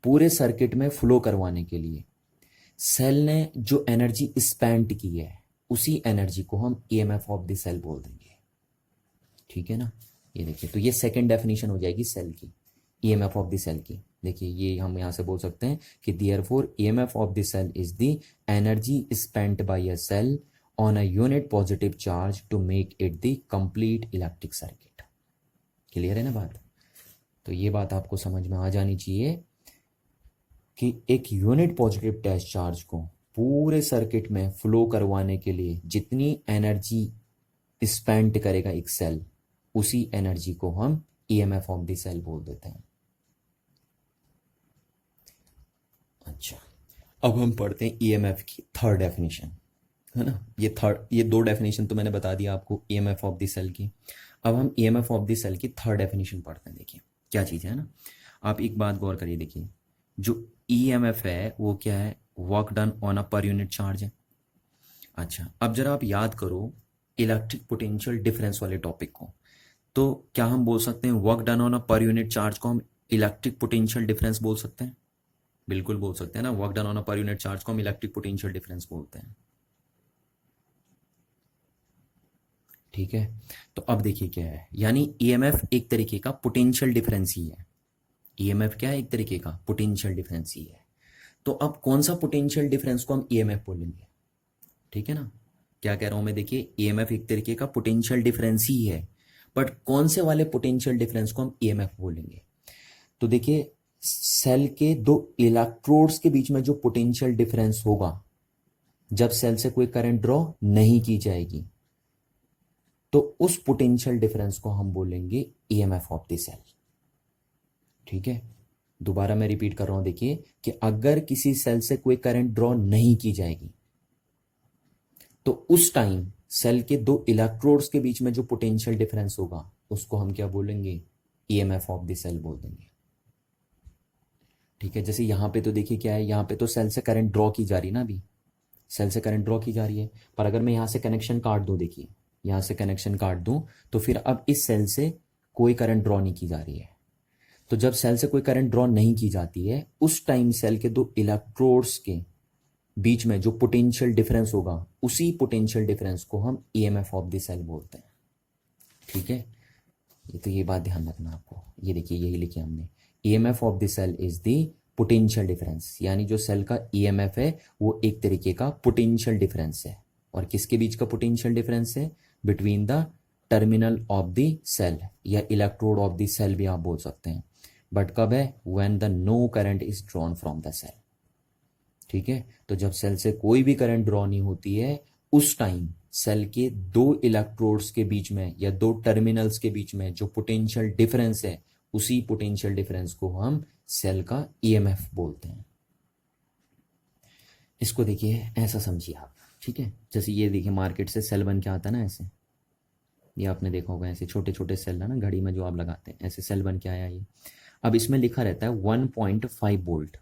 पूरे सर्किट में फ्लो करवाने के लिए सेल ने जो एनर्जी स्पेंड की है, उसी एनर्जी को हम ईएमएफ ऑफ द सेल बोल देंगे। ठीक है ना, ये देखिए, तो ये सेकंड डेफिनेशन हो जाएगी सेल की, ईएमएफ ऑफ द सेल की। देखिए ये हम यहां से बोल सकते हैं कि therefore EMF of the cell is the energy spent by a cell on a unit positive charge to make it the complete electric circuit. Clear है ना बात। तो ये बात आपको समझ में आ जानी चाहिए कि एक यूनिट पॉजिटिव टेस्ट चार्ज को पूरे सर्किट में फ्लो करवाने के लिए जितनी एनर्जी स्पेंड करेगा एक सेल, उसी एनर्जी को हम ईएमएफ ऑफ द सेल बोल देते हैं। अच्छा अब हम पढ़ते हैं ईएमएफ की थर्ड डेफिनेशन, है ना। ये दो डेफिनेशन तो मैंने बता दिया आपको ईएमएफ ऑफ द सेल की। अब हम ईएमएफ ऑफ द सेल की थर्ड डेफिनेशन पढ़ते हैं। देखिए क्या चीज़ है ना, आप एक बात गौर करिए, देखिए जो ईएमएफ है वो क्या है, work done on a per unit charge है। अच्छा अब जरा आप याद करो इलेक्ट्रिक पोटेंशियल डिफरेंस वाले टॉपिक को। तो क्या हम बोल सकते हैं work done on a per unit charge को हम इलेक्ट्रिक पोटेंशियल डिफरेंस बोल सकते हैं? बिल्कुल बोल सकते हैं ना, work done on a per unit charge को हम इलेक्ट्रिक पोटेंशियल डिफरेंस बोलते हैं। ठीक है, तो अब देखिए क्या है, यानी ईएमएफ एक तरीके का पोटेंशियल डिफरेंस ही है। ईएमएफ क्या है? एक तरीके का पोटेंशियल डिफरेंस ही है। तो अब कौन सा पोटेंशियल डिफरेंस को हम ईएमएफ बोलेंगे? ठीक है ना, क्या कह रहा हूं मैं, देखिए ईएमएफ एक तरीके का पोटेंशियल डिफरेंस ही है, बट कौन से वाले पोटेंशियल डिफरेंस को हम ईएमएफ बोलेंगे? तो देखिए सेल के दो इलेक्ट्रोड्स के बीच में जो पोटेंशियल डिफरेंस होगा जब सेल से कोई करंट ड्रॉ नहीं की जाएगी, तो उस पोटेंशियल डिफरेंस को हम बोलेंगे ईएमएफ ऑफ द सेल। ठीक है, दोबारा मैं रिपीट कर रहा हूं, देखिए कि अगर किसी सेल से कोई करंट ड्रॉ नहीं की जाएगी तो उस टाइम सेल के दो इलेक्ट्रोड्स के बीच में जो पोटेंशियल डिफरेंस होगा उसको हम क्या बोलेंगे? ईएमएफ ऑफ द सेल बोल देंगे। ठीक है, जैसे यहां पे तो देखिए क्या है, यहां पे तो सेल से करंट ड्रॉ की जा रही ना, अभी सेल से करंट ड्रॉ की जा रही है, पर अगर मैं यहां से कनेक्शन काट दूं, देखिए यहां से कनेक्शन काट दूं तो फिर अब इस सेल से कोई करंट ड्रॉ नहीं की जा रही है। तो जब सेल से कोई करंट ड्रॉ नहीं की जाती है उस टाइम सेल के दो इलेक्ट्रोड्स के बीच में जो पोटेंशियल डिफरेंस होगा उसी पोटेंशियल डिफरेंस को हम ईएमएफ ऑफ द सेल बोलते हैं। ठीक है, ये बात ध्यान रखना आपको, ये देखिए यही लिखे हमने, EMF of the cell is the potential difference, यानी जो सेल का ईएमएफ है वो एक तरीके का पोटेंशियल डिफरेंस है। और किसके बीच का पोटेंशियल डिफरेंस है? Between the terminal of the cell या इलेक्ट्रोड ऑफ द सेल भी आप बोल सकते हैं, बट कब है? When the no current is drawn from the cell. ठीक है, तो जब सेल से कोई भी करंट ड्रॉ नहीं होती है उस टाइम सेल के दो इलेक्ट्रोड्स के बीच में या दो टर्मिनल्स के बीच में जो पोटेंशियल डिफरेंस है उसी पोटेंशियल डिफरेंस को हम सेल का ईएमएफ बोलते हैं। इसको देखिए ऐसा समझिए आप। ठीक है, जैसे ये देखिए मार्केट से सेल बन के आता ना ऐसे, ये आपने देखा होगा, ऐसे छोटे छोटे सेल है ना घड़ी में जो आप लगाते हैं, ऐसे सेल बन के आया ये। अब इसमें लिखा रहता है 1.5 वोल्ट।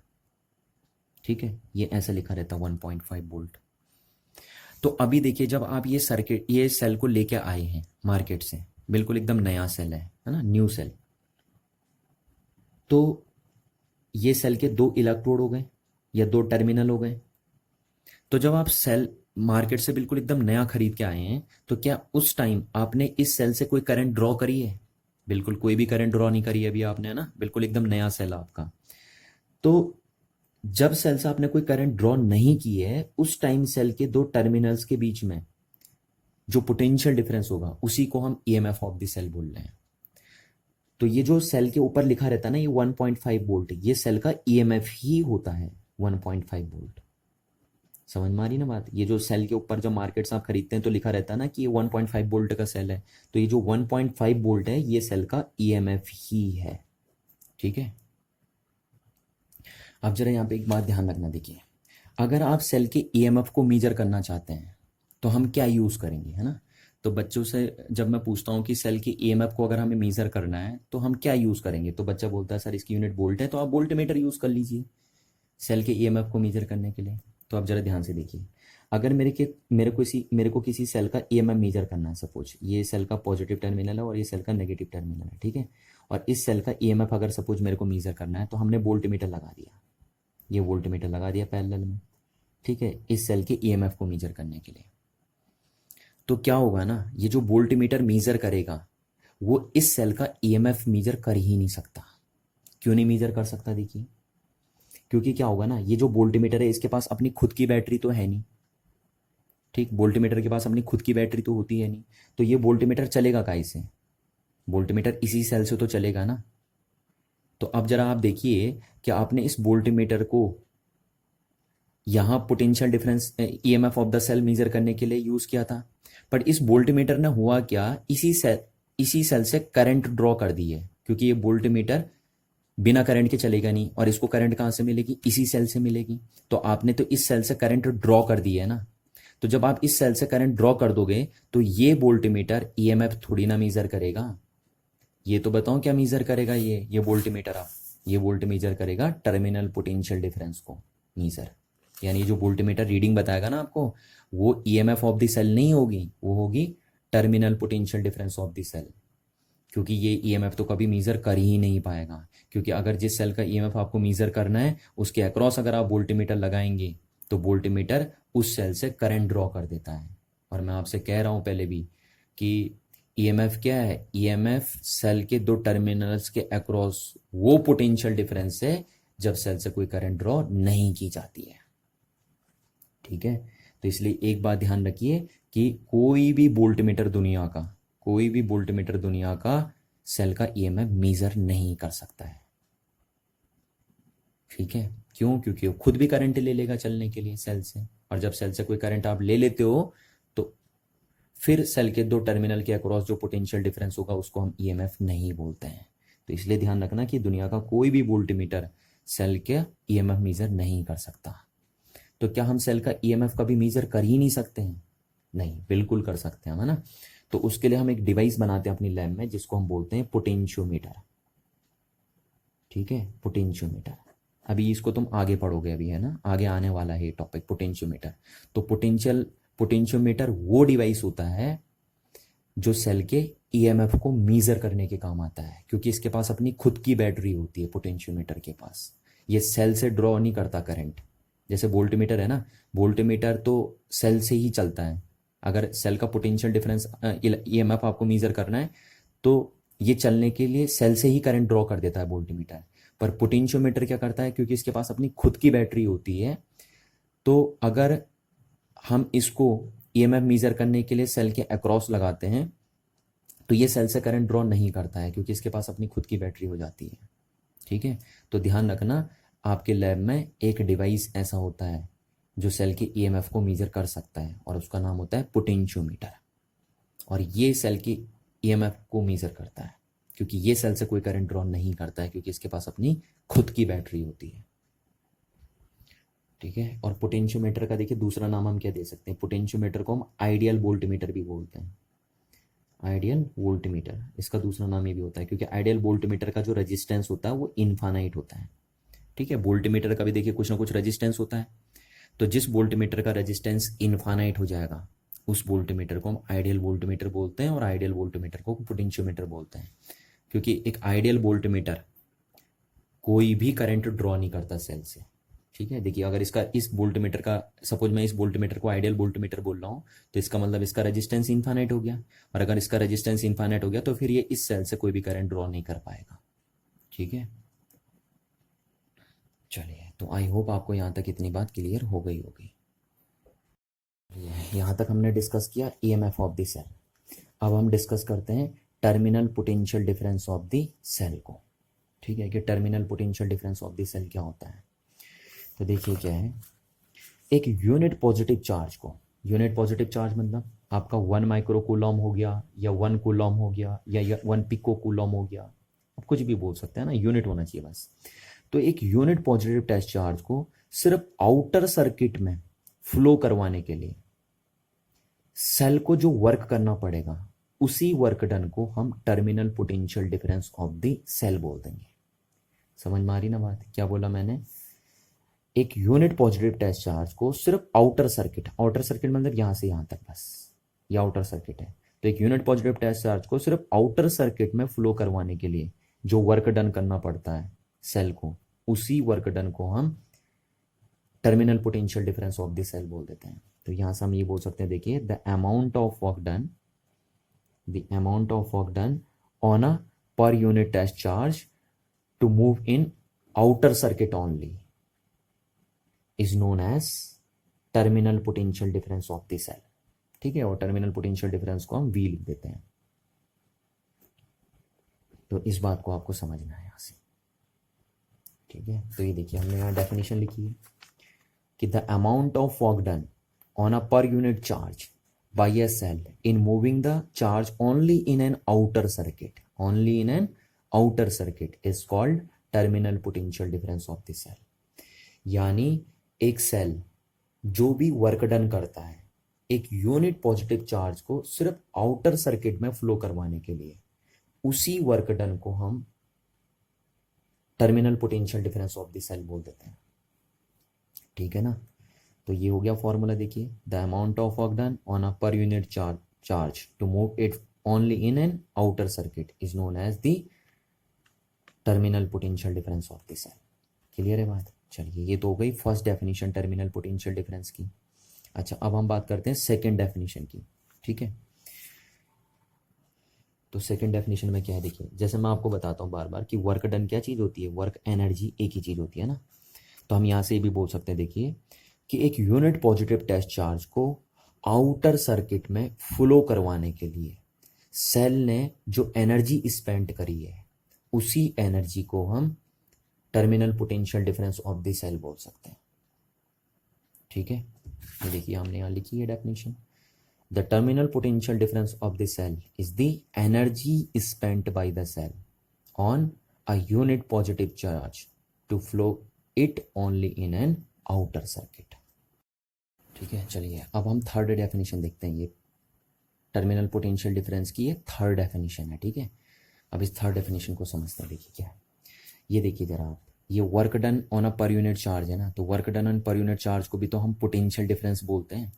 ठीक है, ये ऐसा लिखा रहता है 1.5 वोल्ट। तो अभी देखिए जब आप ये सर्किट ये सेल को लेके आए हैं मार्केट से, बिल्कुल एकदम नया सेल है ना, न्यू सेल, तो ये सेल के दो इलेक्ट्रोड हो गए या दो टर्मिनल हो गए। तो जब आप सेल मार्केट से बिल्कुल एकदम नया खरीद के आए हैं तो क्या उस टाइम आपने इस सेल से कोई करंट ड्रॉ करी है? बिल्कुल कोई भी करंट ड्रॉ नहीं करी है अभी आपने, है ना, बिल्कुल एकदम नया सेल आपका। तो जब सेल से आपने कोई करंट ड्रॉ नहीं की है उस टाइम सेल के दो टर्मिनल्स के बीच में जो पोटेंशियल डिफरेंस होगा उसी को हम ईएमएफ ऑफ द सेल बोल रहे हैं। तो ये जो सेल के ऊपर लिखा रहता है ना ये 1.5 वोल्ट, ये सेल का ईएमएफ ही होता है 1.5 वोल्ट। समझ में आ रही ना बात? ये जो सेल के ऊपर जब मार्केट से आप खरीदते हैं तो लिखा रहता है ना कि ये 1.5 वोल्ट का सेल है, तो ये जो 1.5 वोल्ट है ये सेल का ईएमएफ ही है। ठीक है, अब जरा यहाँ पे एक बात ध्यान रखना, देखिए अगर आप सेल के ईएमएफ को मेजर करना चाहते हैं तो हम क्या यूज करेंगे, है ना। तो बच्चों से जब मैं पूछता हूँ कि सेल के ईएमएफ को अगर हमें मेजर करना है तो हम क्या यूज करेंगे, तो बच्चा बोलता है सर इसकी यूनिट वोल्ट है, तो आप वोल्टमीटर यूज कर लीजिए सेल के ईएमएफ को मेजर करने के लिए। तो आप जरा ध्यान से देखिए, अगर मेरे को किसी सेल का ईएमएफ मेजर करना है, सपोज ये सेल का पॉजिटिव टर्मिनल है और ये सेल का नेगेटिव टर्मिनल है, ठीक है, और इस सेल का ईएमएफ अगर सपोज मेरे को मेजर करना है तो हमने वोल्टमीटर लगा दिया, ये वोल्टमीटर लगा दिया पैरेलल में, ठीक है, इस सेल के ईएमएफ को मेजर करने के लिए। तो क्या होगा ना, ये जो वोल्टमीटर मेजर करेगा वो इस सेल का ईएमएफ मेजर कर ही नहीं सकता। क्यों नहीं मेजर कर सकता? देखिए क्योंकि क्या होगा ना, ये जो वोल्टमीटर है इसके पास अपनी खुद की बैटरी तो है नहीं, ठीक, वोल्टमीटर के पास अपनी खुद की बैटरी तो होती है नहीं, तो ये वोल्टमीटर चलेगा काहे से? वोल्टमीटर इसी सेल से तो चलेगा ना। तो अब जरा आप देखिए कि आपने इस वोल्टमीटर को यहां potential difference EMF of the cell measure करने के लिए यूज किया था, पर इस वोल्टमीटर ने हुआ क्या, इसी सेल से करंट ड्रॉ कर दी है, क्योंकि ये वोल्टमीटर बिना करंट के चलेगा नहीं, और इसको करंट कहां से मिलेगी? इसी सेल से मिलेगी। तो आपने तो इस सेल से करंट ड्रॉ कर दी है ना, तो जब आप इस सेल से करंट ड्रॉ कर दोगे तो ये वोल्टमीटर ईएमएफ थोड़ी ना मेजर करेगा। ये तो बताओ क्या मेजर करेगा ये वोल्टमीटर, आप ये वोल्ट मेजर करेगा टर्मिनल पोटेंशियल डिफरेंस को मेजर, यानी जो वोल्टमीटर रीडिंग बताएगा ना आपको वो ईएमएफ ऑफ द सेल नहीं होगी, वो होगी terminal potential difference of the cell, क्योंकि ये ईएमएफ तो कभी मीजर कर ही नहीं पाएगा, क्योंकि अगर जिस सेल का ईएमएफ आपको मीजर करना है उसके अक्रॉस अगर आप वोल्टमीटर लगाएंगे तो वोल्टमीटर उस सेल से करंट ड्रॉ कर देता है। और मैं आपसे कह रहा हूं पहले भी कि ईएमएफ क्या है, ईएमएफ सेल के दो टर्मिनल्स के अक्रॉस वो पोटेंशियल डिफरेंस है जब सेल से कोई करंट ड्रॉ नहीं की जाती है। ठीक है, तो इसलिए एक बात ध्यान रखिए कि कोई भी वोल्टमीटर दुनिया का सेल का ईएमएफ मेजर नहीं कर सकता है। ठीक है, क्यों? क्योंकि वो खुद भी करंट ले लेगा चलने के लिए सेल से, और जब सेल से कोई करंट आप ले लेते हो तो फिर सेल के दो टर्मिनल के अक्रॉस जो पोटेंशियल डिफरेंस होगा उसको हम ईएमएफ नहीं बोलते हैं। तो इसलिए ध्यान रखना कि दुनिया का कोई भी वोल्टमीटर सेल के ईएमएफ मेजर नहीं कर सकता। तो क्या हम सेल का ईएमएफ कभी मेजर कर ही नहीं सकते हैं? नहीं, बिल्कुल कर सकते हैं, है ना। तो उसके लिए हम एक डिवाइस बनाते हैं अपनी लैब में जिसको हम बोलते हैं पोटेंशियोमीटर। ठीक है, पोटेंशियोमीटर। अभी इसको तुम आगे पढ़ोगे अभी, है ना, आगे आने वाला है ये टॉपिक पोटेंशियोमीटर। तो पोटेंशियोमीटर वो डिवाइस होता है जो सेल के ईएमएफ को मेजर करने के काम आता है, क्योंकि इसके पास अपनी खुद की बैटरी होती है पोटेंशियोमीटर के पास। ये सेल से ड्रॉ नहीं करता करंट, जैसे वोल्टमीटर है ना, वोल्टमीटर तो सेल से ही चलता है। अगर सेल का पोटेंशियल डिफरेंस ईएमएफ आपको मेजर करना है तो ये चलने के लिए सेल से ही करंट ड्रॉ कर देता है वोल्टमीटर। पर पोटेंशियोमीटर क्या करता है, क्योंकि इसके पास अपनी खुद की बैटरी होती है, तो अगर हम इसको ईएमएफ मेजर करने के लिए सेल के अक्रॉस लगाते हैं तो ये सेल से करंट ड्रॉ नहीं करता है, क्योंकि इसके पास अपनी खुद की बैटरी हो जाती है। ठीक है, तो ध्यान रखना आपके लैब में एक डिवाइस ऐसा होता है जो सेल के ईएमएफ को मेजर कर सकता है और उसका नाम होता है पोटेंशियोमीटर। और ये सेल की ईएमएफ को मेजर करता है, क्योंकि ये सेल से कोई करंट ड्रॉ नहीं करता है, क्योंकि इसके पास अपनी खुद की बैटरी होती है। ठीक है, और पोटेंशियोमीटर का देखिए दूसरा नाम हम क्या दे सकते हैं, पोटेंशियोमीटर को हम आइडियल वोल्टमीटर भी बोलते हैं। आइडियल वोल्टमीटर, इसका दूसरा नाम ये भी होता है, क्योंकि आइडियल वोल्टमीटर का जो रेजिस्टेंस होता है वो इनफाइनाइट होता है। ठीक है, वोल्टमीटर का भी देखिए कुछ ना कुछ रेजिस्टेंस होता है, तो जिस वोल्टमीटर का रेजिस्टेंस इनफाइनाइट हो जाएगा उस वोल्टमीटर को हम आइडियल वोल्टमीटर बोलते हैं, और आइडियल वोल्टमीटर को पोटेंशियोमीटर बोलते हैं। क्योंकि एक आइडियल वोल्टमीटर कोई भी करंट ड्रॉ नहीं करता सेल से। ठीक है, देखिए अगर इस वोल्टमीटर का, सपोज मैं इस वोल्टमीटर को आइडियल वोल्टमीटर बोल रहा हूँ, तो इसका मतलब इसका रेजिस्टेंस इनफाइनाइट हो गया, और अगर इसका रेजिस्टेंस इनफाइनाइट हो गया तो फिर ये इस सेल से कोई भी करंट ड्रॉ नहीं कर पाएगा। ठीक है, चलिए, तो आई होप आपको यहाँ तक इतनी बात क्लियर हो गई होगी। यहाँ तक हमने डिस्कस किया ईएमएफ ऑफ द सेल। अब हम डिस्कस करते हैं terminal potential difference of the cell को। ठीक है, कि terminal potential difference of the cell क्या होता है। तो देखिए क्या है, एक यूनिट पॉजिटिव चार्ज को, यूनिट पॉजिटिव चार्ज मतलब आपका 1 माइक्रो कूलम हो गया, या 1 कूलम हो गया, या 1 पिको कूलम हो गया, आप कुछ भी बोल सकते हैं ना, यूनिट होना चाहिए बस। तो एक यूनिट पॉजिटिव टेस्ट चार्ज को सिर्फ आउटर सर्किट में फ्लो करवाने के लिए सेल को जो वर्क करना पड़ेगा उसी वर्क डन को हम terminal potential difference of the cell बोल देंगे। समझ में आ रही ना बात, क्या बोला मैंने? एक यूनिट पॉजिटिव टेस्ट चार्ज को सिर्फ आउटर सर्किट मतलब यहां से यहां तक, बस ये आउटर सर्किट है। तो एक यूनिट पॉजिटिव टेस्ट चार्ज को सिर्फ आउटर सर्किट में फ्लो करवाने के लिए जो वर्क डन करना पड़ता है सेल को, उसी वर्क डन को हम terminal potential difference of the cell बोल देते हैं। तो यहां से हम ये बोल सकते हैं, देखिए the amount of work done on a per unit test charge to move in outer circuit only is known as terminal potential difference of the cell. ठीक है, और टर्मिनल पोटेंशियल डिफरेंस को हम V लिख देते हैं। तो इस बात को आपको समझना है यहां से। ठीक है, तो ये देखिए हमने यहाँ डेफिनेशन लिखी है कि the amount of work done on a per unit charge by a cell in moving the charge only in an outer circuit is called terminal potential difference of the cell. यानी एक cell जो भी work done करता है एक unit positive charge को सिर्फ outer circuit में फ्लो करवाने के लिए, उसी वर्क डन को हम terminal potential difference of the cell बोल देते हैं। ठीक है ना, तो ये हो गया फॉर्मूला। देखिए the amount of work done on a per unit charge charge to move it only in an outer circuit is known as the terminal potential difference of the cell. Clear है बात? चलिए, ये तो हो गई first definition terminal potential difference की। अच्छा, अब हम बात करते हैं सेकंड डेफिनेशन की। ठीक है, तो सेकंड डेफिनेशन में क्या है, देखिए जैसे मैं आपको बताता हूँ बार बार कि वर्क डन क्या चीज़ होती है, वर्क एनर्जी एक ही चीज़ होती है ना। तो हम यहाँ से भी बोल सकते हैं, देखिए कि एक यूनिट पॉजिटिव टेस्ट चार्ज को आउटर सर्किट में फ्लो करवाने के लिए सेल ने जो एनर्जी स्पेंड करी है, उसी एनर्जी को हम terminal potential difference of the cell बोल सकते हैं। ठीक है, ये देखिए हमने यहाँ लिखी है definition. The terminal potential difference of the cell is the energy spent by the cell on a unit positive charge to flow it only in an outer circuit. ठीक है, चलिए अब हम थर्ड डेफिनेशन देखते हैं। ये टर्मिनल पोटेंशियल डिफरेंस की ये थर्ड डेफिनेशन है। ठीक है, अब इस थर्ड डेफिनेशन को समझते हैं। देखिए क्या है, ये देखिए जरा आप, ये work done on a per unit charge है ना, तो work done on per unit charge को भी तो हम पोटेंशियल डिफरेंस बोलते हैं।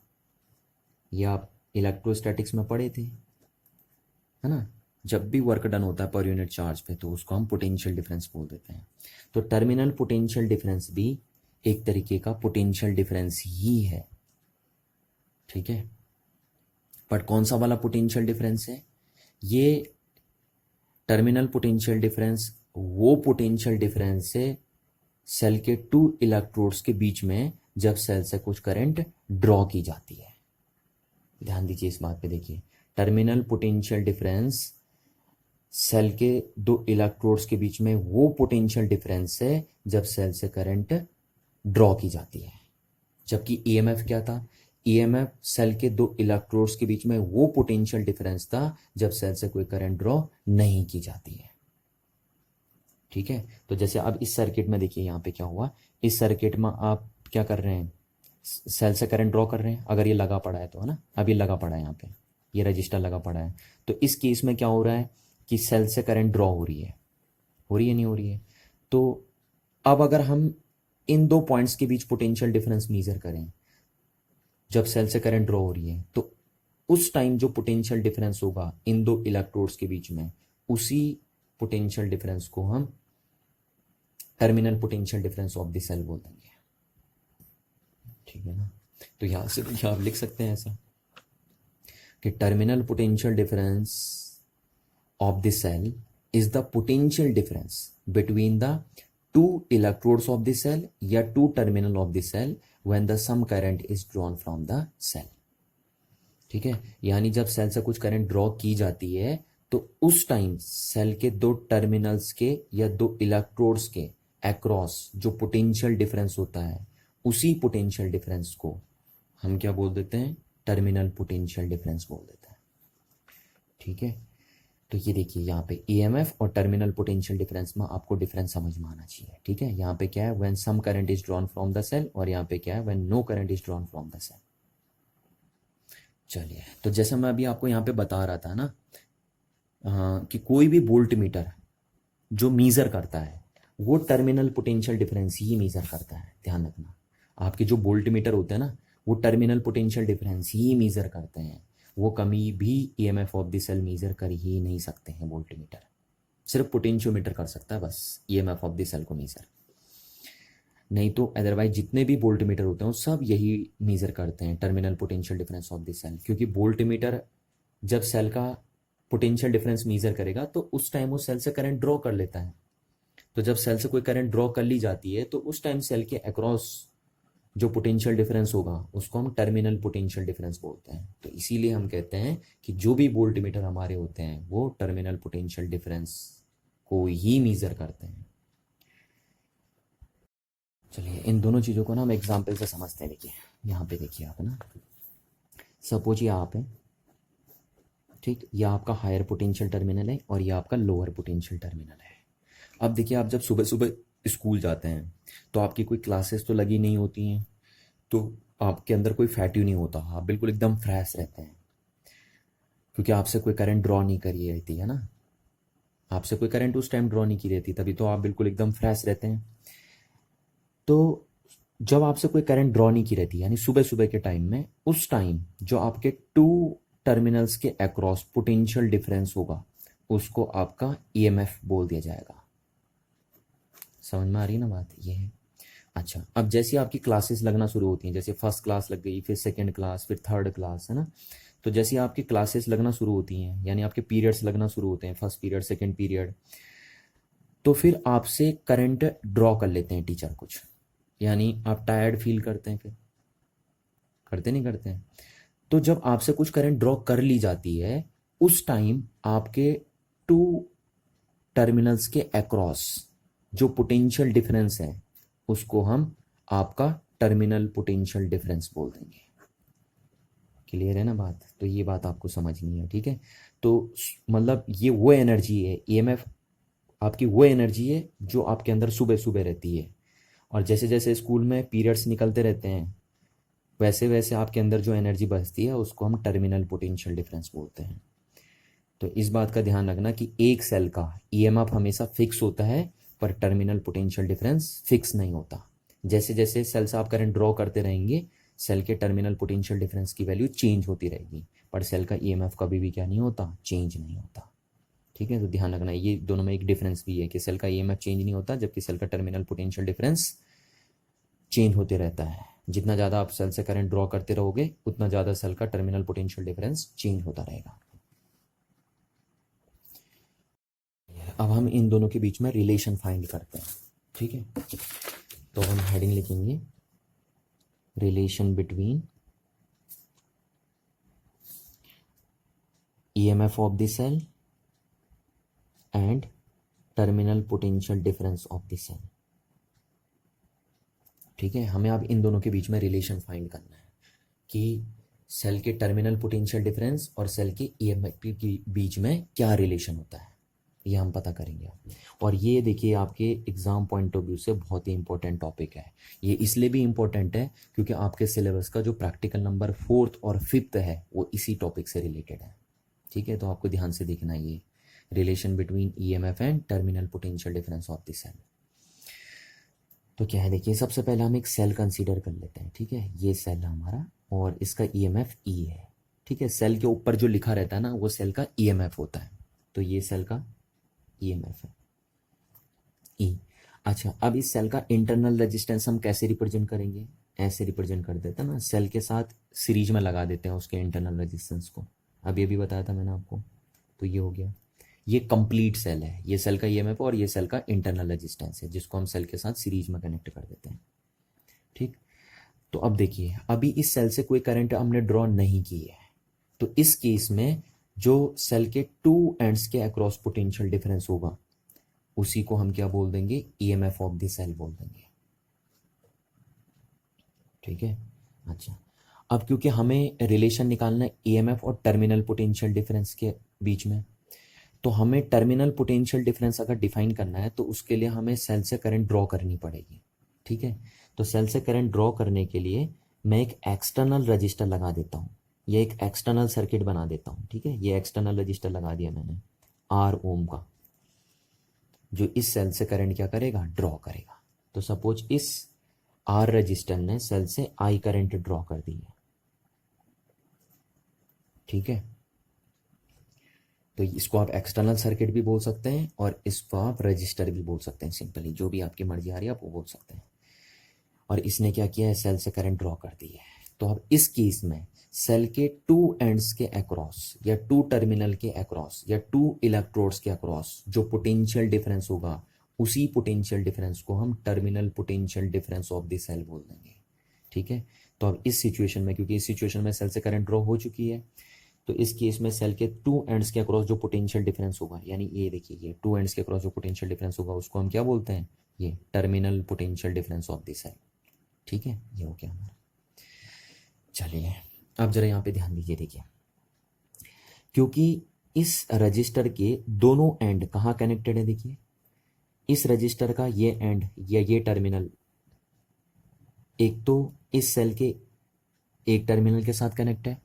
ये आप इलेक्ट्रोस्टैटिक्स में पढ़े थे, है ना। जब भी वर्क डन होता है पर यूनिट चार्ज पे तो उसको हम पोटेंशियल डिफरेंस बोल देते हैं। तो टर्मिनल पोटेंशियल डिफरेंस भी एक तरीके का पोटेंशियल डिफरेंस ही है। ठीक है, बट कौन सा वाला पोटेंशियल डिफरेंस है? ये टर्मिनल पोटेंशियल डिफरेंस वो पोटेंशियल डिफरेंस है सेल के टू इलेक्ट्रोड्स के बीच में जब सेल से कुछ करंट ड्रॉ की जाती है। ध्यान दीजिए इस बात पे। देखिए, टर्मिनल पोटेंशियल डिफरेंस सेल के दो इलेक्ट्रोड्स के बीच में वो पोटेंशियल डिफरेंस है जब सेल से करंट ड्रॉ की जाती है। जबकि ईएमएफ क्या था? ईएमएफ सेल के दो इलेक्ट्रोड्स के बीच में वो पोटेंशियल डिफरेंस था जब सेल से कोई करंट ड्रॉ नहीं की जाती है। ठीक है, तो जैसे अब इस सर्किट में देखिए यहाँ पे क्या हुआ, इस सर्किट में आप क्या कर रहे हैं, सेल से करंट ड्रॉ कर रहे हैं। अगर ये लगा पड़ा है तो, है ना, अब ये लगा पड़ा है यहाँ पे, ये रजिस्टर लगा पड़ा है, तो इस केस में क्या हो रहा है कि सेल से करंट ड्रॉ हो रही है नहीं हो रही है। तो अब अगर हम इन दो पॉइंट्स के बीच पोटेंशियल डिफरेंस मेजर करें जब सेल से करंट ड्रॉ हो रही है, तो उस टाइम जो पोटेंशियल डिफरेंस होगा इन दो इलेक्ट्रोड्स के बीच में, उसी पोटेंशियल डिफरेंस को हम terminal potential difference of the cell बोल देंगे। ठीक है ना, तो यहां से आप लिख सकते हैं ऐसा कि terminal potential difference of the cell is the potential difference between the two electrodes of the cell या two terminal of the cell when the some current is drawn from the cell. ठीक है, यानी जब cell से कुछ current draw की जाती है तो उस टाइम सेल के दो टर्मिनल्स के या दो इलेक्ट्रोड्स के अक्रॉस जो पोटेंशियल डिफरेंस होता है, उसी पोटेंशियल डिफरेंस को हम क्या बोल देते हैं? टर्मिनल पोटेंशियल डिफरेंस बोल देते हैं। ठीक है, तो ये देखिए यहाँ पे ईएमएफ और टर्मिनल पोटेंशियल डिफरेंस में आपको डिफरेंस समझ में आना चाहिए। ठीक है, यहाँ पे क्या है, when some current is drawn from the cell, और यहाँ पे क्या है, when no current is drawn from the cell. चलिए, तो जैसे मैं अभी आपको यहाँ पे बता रहा था ना, कि कोई भी वोल्ट मीटर जो मीजर करता है वो टर्मिनल पोटेंशियल डिफरेंस ही मीजर करता है। ध्यान रखना, आपके जो वोल्ट मीटर होते हैं ना, वो टर्मिनल पोटेंशियल डिफरेंस ही मीजर करते हैं। वो कभी भी EMF of the cell measure कर ही नहीं सकते हैं वोल्ट मीटर, सिर्फ पोटेंशियोमीटर कर सकता है बस ईएमएफ ऑफ द सेल को मीजर। नहीं तो अदरवाइज जितने भी वोल्ट मीटर होते हैं वो सब यही मीजर करते हैं, terminal potential difference of the cell. क्योंकि वोल्ट मीटर जब सेल का पोटेंशियल डिफरेंस मीजर करेगा तो उस टाइम वो सेल से करंट ड्रॉ कर लेता है। तो जब सेल से कोई करंट ड्रॉ कर ली जाती है तो उस टाइम सेल के अक्रॉस जो पोटेंशियल डिफरेंस होगा उसको हम टर्मिनल पोटेंशियल डिफरेंस बोलते हैं। तो इसीलिए हम कहते हैं कि जो भी वोल्ट मीटर हमारे होते हैं वो टर्मिनल पोटेंशियल डिफरेंस को ही मीजर करते हैं। चलिए, इन दोनों चीज़ों को ना हम एग्जाम्पल से समझते हैं। देखिए यहाँ पे देखिए आप ना, सपोज ये आप है, ठीक, ये आपका हायर पोटेंशियल टर्मिनल है और ये आपका लोअर पोटेंशियल टर्मिनल है। अब देखिए, आप जब सुबह सुबह स्कूल जाते हैं तो आपकी कोई क्लासेस तो लगी नहीं होती हैं, तो आपके अंदर कोई फैट नहीं होता, आप बिल्कुल एकदम फ्रेश रहते हैं, क्योंकि आपसे कोई करंट ड्रॉ नहीं करी रहती है ना, आपसे कोई करंट उस टाइम ड्रॉ नहीं की रहती, तभी तो आप बिल्कुल एकदम फ्रेश रहते हैं। तो जब आपसे कोई करंट ड्रॉ नहीं की रहती, यानी सुबह सुबह के टाइम में, उस टाइम जो आपके टू टर्मिनल्स के अक्रॉस पोटेंशियल डिफरेंस होगा उसको आपका ईएमएफ बोल दिया जाएगा। समझ में आ रही ना बात, ये है। अच्छा, अब जैसे आपकी क्लासेस लगना शुरू होती हैं, जैसे फर्स्ट क्लास लग गई, फिर सेकंड क्लास, फिर थर्ड क्लास, है ना। तो जैसे आपकी क्लासेस लगना शुरू होती हैं, यानी आपके पीरियड्स लगना शुरू होते हैं, फर्स्ट पीरियड, सेकंड पीरियड, तो फिर आपसे करंट ड्रॉ कर लेते हैं टीचर कुछ, यानी आप टायर्ड फील करते हैं, फिर करते नहीं करते हैं। तो जब आपसे कुछ करंट ड्रॉ कर ली जाती है, उस टाइम आपके टू टर्मिनल्स के अक्रॉस जो पोटेंशियल डिफरेंस है उसको हम आपका टर्मिनल पोटेंशियल डिफरेंस बोल देंगे। क्लियर है ना बात, तो ये बात आपको समझनी है, ठीक है। तो मतलब ये वो एनर्जी है, ईएमएफ आपकी वो एनर्जी है जो आपके अंदर सुबह सुबह रहती है, और जैसे जैसे स्कूल में पीरियड्स निकलते रहते हैं वैसे वैसे आपके अंदर जो एनर्जी बचती है उसको हम टर्मिनल पोटेंशियल डिफरेंस बोलते हैं। तो इस बात का ध्यान रखना कि एक सेल का ईएमएफ हमेशा फिक्स होता है पर टर्मिनल पोटेंशियल डिफरेंस फिक्स नहीं होता। जैसे जैसे सेल से आप करंट ड्रॉ करते रहेंगे सेल के टर्मिनल पोटेंशियल डिफरेंस की वैल्यू चेंज होती रहेगी, पर सेल का ईएमएफ कभी भी क्या नहीं होता, चेंज नहीं होता, ठीक है। तो ध्यान रखना ये दोनों में एक डिफरेंस भी है कि सेल का ईएमएफ चेंज नहीं होता जबकि सेल का टर्मिनल पोटेंशियल डिफरेंस चेंज होते रहता है। जितना ज़्यादा आप सेल से करंट ड्रॉ करते रहोगे उतना ज़्यादा सेल का टर्मिनल पोटेंशियल डिफरेंस चेंज होता रहेगा। अब हम इन दोनों के बीच में रिलेशन फाइंड करते हैं, ठीक है। तो हम हेडिंग लिखेंगे relation between EMF of the cell and terminal potential difference of the cell, ठीक है। हमें अब इन दोनों के बीच में रिलेशन फाइंड करना है कि सेल के टर्मिनल पोटेंशियल डिफरेंस और सेल के ईएमएफ के बीच में क्या रिलेशन होता है, ये हम पता करेंगे। और ये देखिए आपके एग्जाम पॉइंट ऑफ व्यू से बहुत ही इंपॉर्टेंट टॉपिक है। ये इसलिए भी इंपॉर्टेंट है क्योंकि आपके सिलेबस का जो प्रैक्टिकल नंबर 4th और 5th है वो इसी टॉपिक से रिलेटेड है, ठीक है। तो आपको ध्यान से देखना है ये relation between EMF and terminal potential difference of the cell. तो क्या है देखिए, सबसे पहले हम एक सेल कंसीडर कर लेते हैं, ठीक है। ये सेल है हमारा और इसका ईएमएफ ई है, ठीक है। सेल के ऊपर जो लिखा रहता है ना वो सेल का ईएमएफ होता है, तो ये सेल का ईएमएफ है ई। अच्छा, अब इस सेल का इंटरनल रेजिस्टेंस हम कैसे रिप्रेजेंट करेंगे, ऐसे रिप्रेजेंट कर देते हैं ना, सेल के साथ सीरीज में लगा देते हैं उसके इंटरनल रेजिस्टेंस को। अब ये भी बताया था मैंने आपको, तो ये हो गया, ये कंप्लीट सेल है, ये सेल का ईएमएफ और ये सेल का इंटरनल रेजिस्टेंस है जिसको हम सेल के साथ सीरीज में कनेक्ट कर देते हैं, ठीक। तो अब देखिए, अभी इस सेल से कोई करंट हमने ड्रॉ नहीं की है, तो इस केस में जो सेल के टू एंड्स के अक्रॉस पोटेंशियल डिफरेंस होगा उसी को हम क्या बोल देंगे, ईएमएफ ऑफ द सेल बोल देंगे, ठीक है। अच्छा, अब क्योंकि हमें रिलेशन निकालना है ईएमएफ और टर्मिनल पोटेंशियल डिफरेंस के बीच में, तो हमें टर्मिनल पोटेंशियल डिफरेंस अगर डिफाइन करना है तो उसके लिए हमें सेल से करंट ड्रॉ करनी पड़ेगी, ठीक है। तो सेल से करंट ड्रॉ करने के लिए मैं एक एक्सटर्नल रजिस्टर लगा देता हूँ, ये एक एक्सटर्नल सर्किट बना देता हूँ, ठीक है। ये एक्सटर्नल रजिस्टर लगा दिया मैंने R ओम का, जो इस सेल से करंट क्या करेगा, ड्रॉ करेगा। तो सपोज इस R रजिस्टर ने सेल से I करंट ड्रॉ कर दी है, ठीक है। तो इसको आप एक्सटर्नल सर्किट भी बोल सकते हैं और इसको आप रजिस्टर भी बोल सकते हैं, सिंपली जो भी आपकी मर्जी आ रही है आप वो बोल सकते हैं। और इसने क्या किया है, सेल से करंट ड्रॉ कर दी है। तो अब इस केस में सेल के टू एंड्स के अक्रॉस या टू टर्मिनल के अक्रॉस या टू इलेक्ट्रोड्स के अक्रॉस जो पोटेंशियल डिफरेंस होगा उसी पोटेंशियल डिफरेंस को हम terminal potential difference of the cell बोल देंगे, ठीक है। तो अब इस सिचुएशन में, क्योंकि इस सिचुएशन में सेल से करंट ड्रॉ हो चुकी है, तो इस केस में सेल के टू एंड्स के अक्रॉस जो पोटेंशियल डिफरेंस होगा, यानी ये देखिए ये टू एंड्स के अक्रॉस जो पोटेंशियल डिफरेंस होगा उसको हम क्या बोलते हैं, ये terminal potential difference of the cell, ठीक है। ये हो गया हमारा। चलिए अब जरा यहाँ पे ध्यान दीजिए, देखिए क्योंकि इस रजिस्टर के दोनों एंड कहाँ कनेक्टेड है, देखिए इस रजिस्टर का ये एंड या ये टर्मिनल एक तो इस सेल के एक टर्मिनल के साथ कनेक्ट है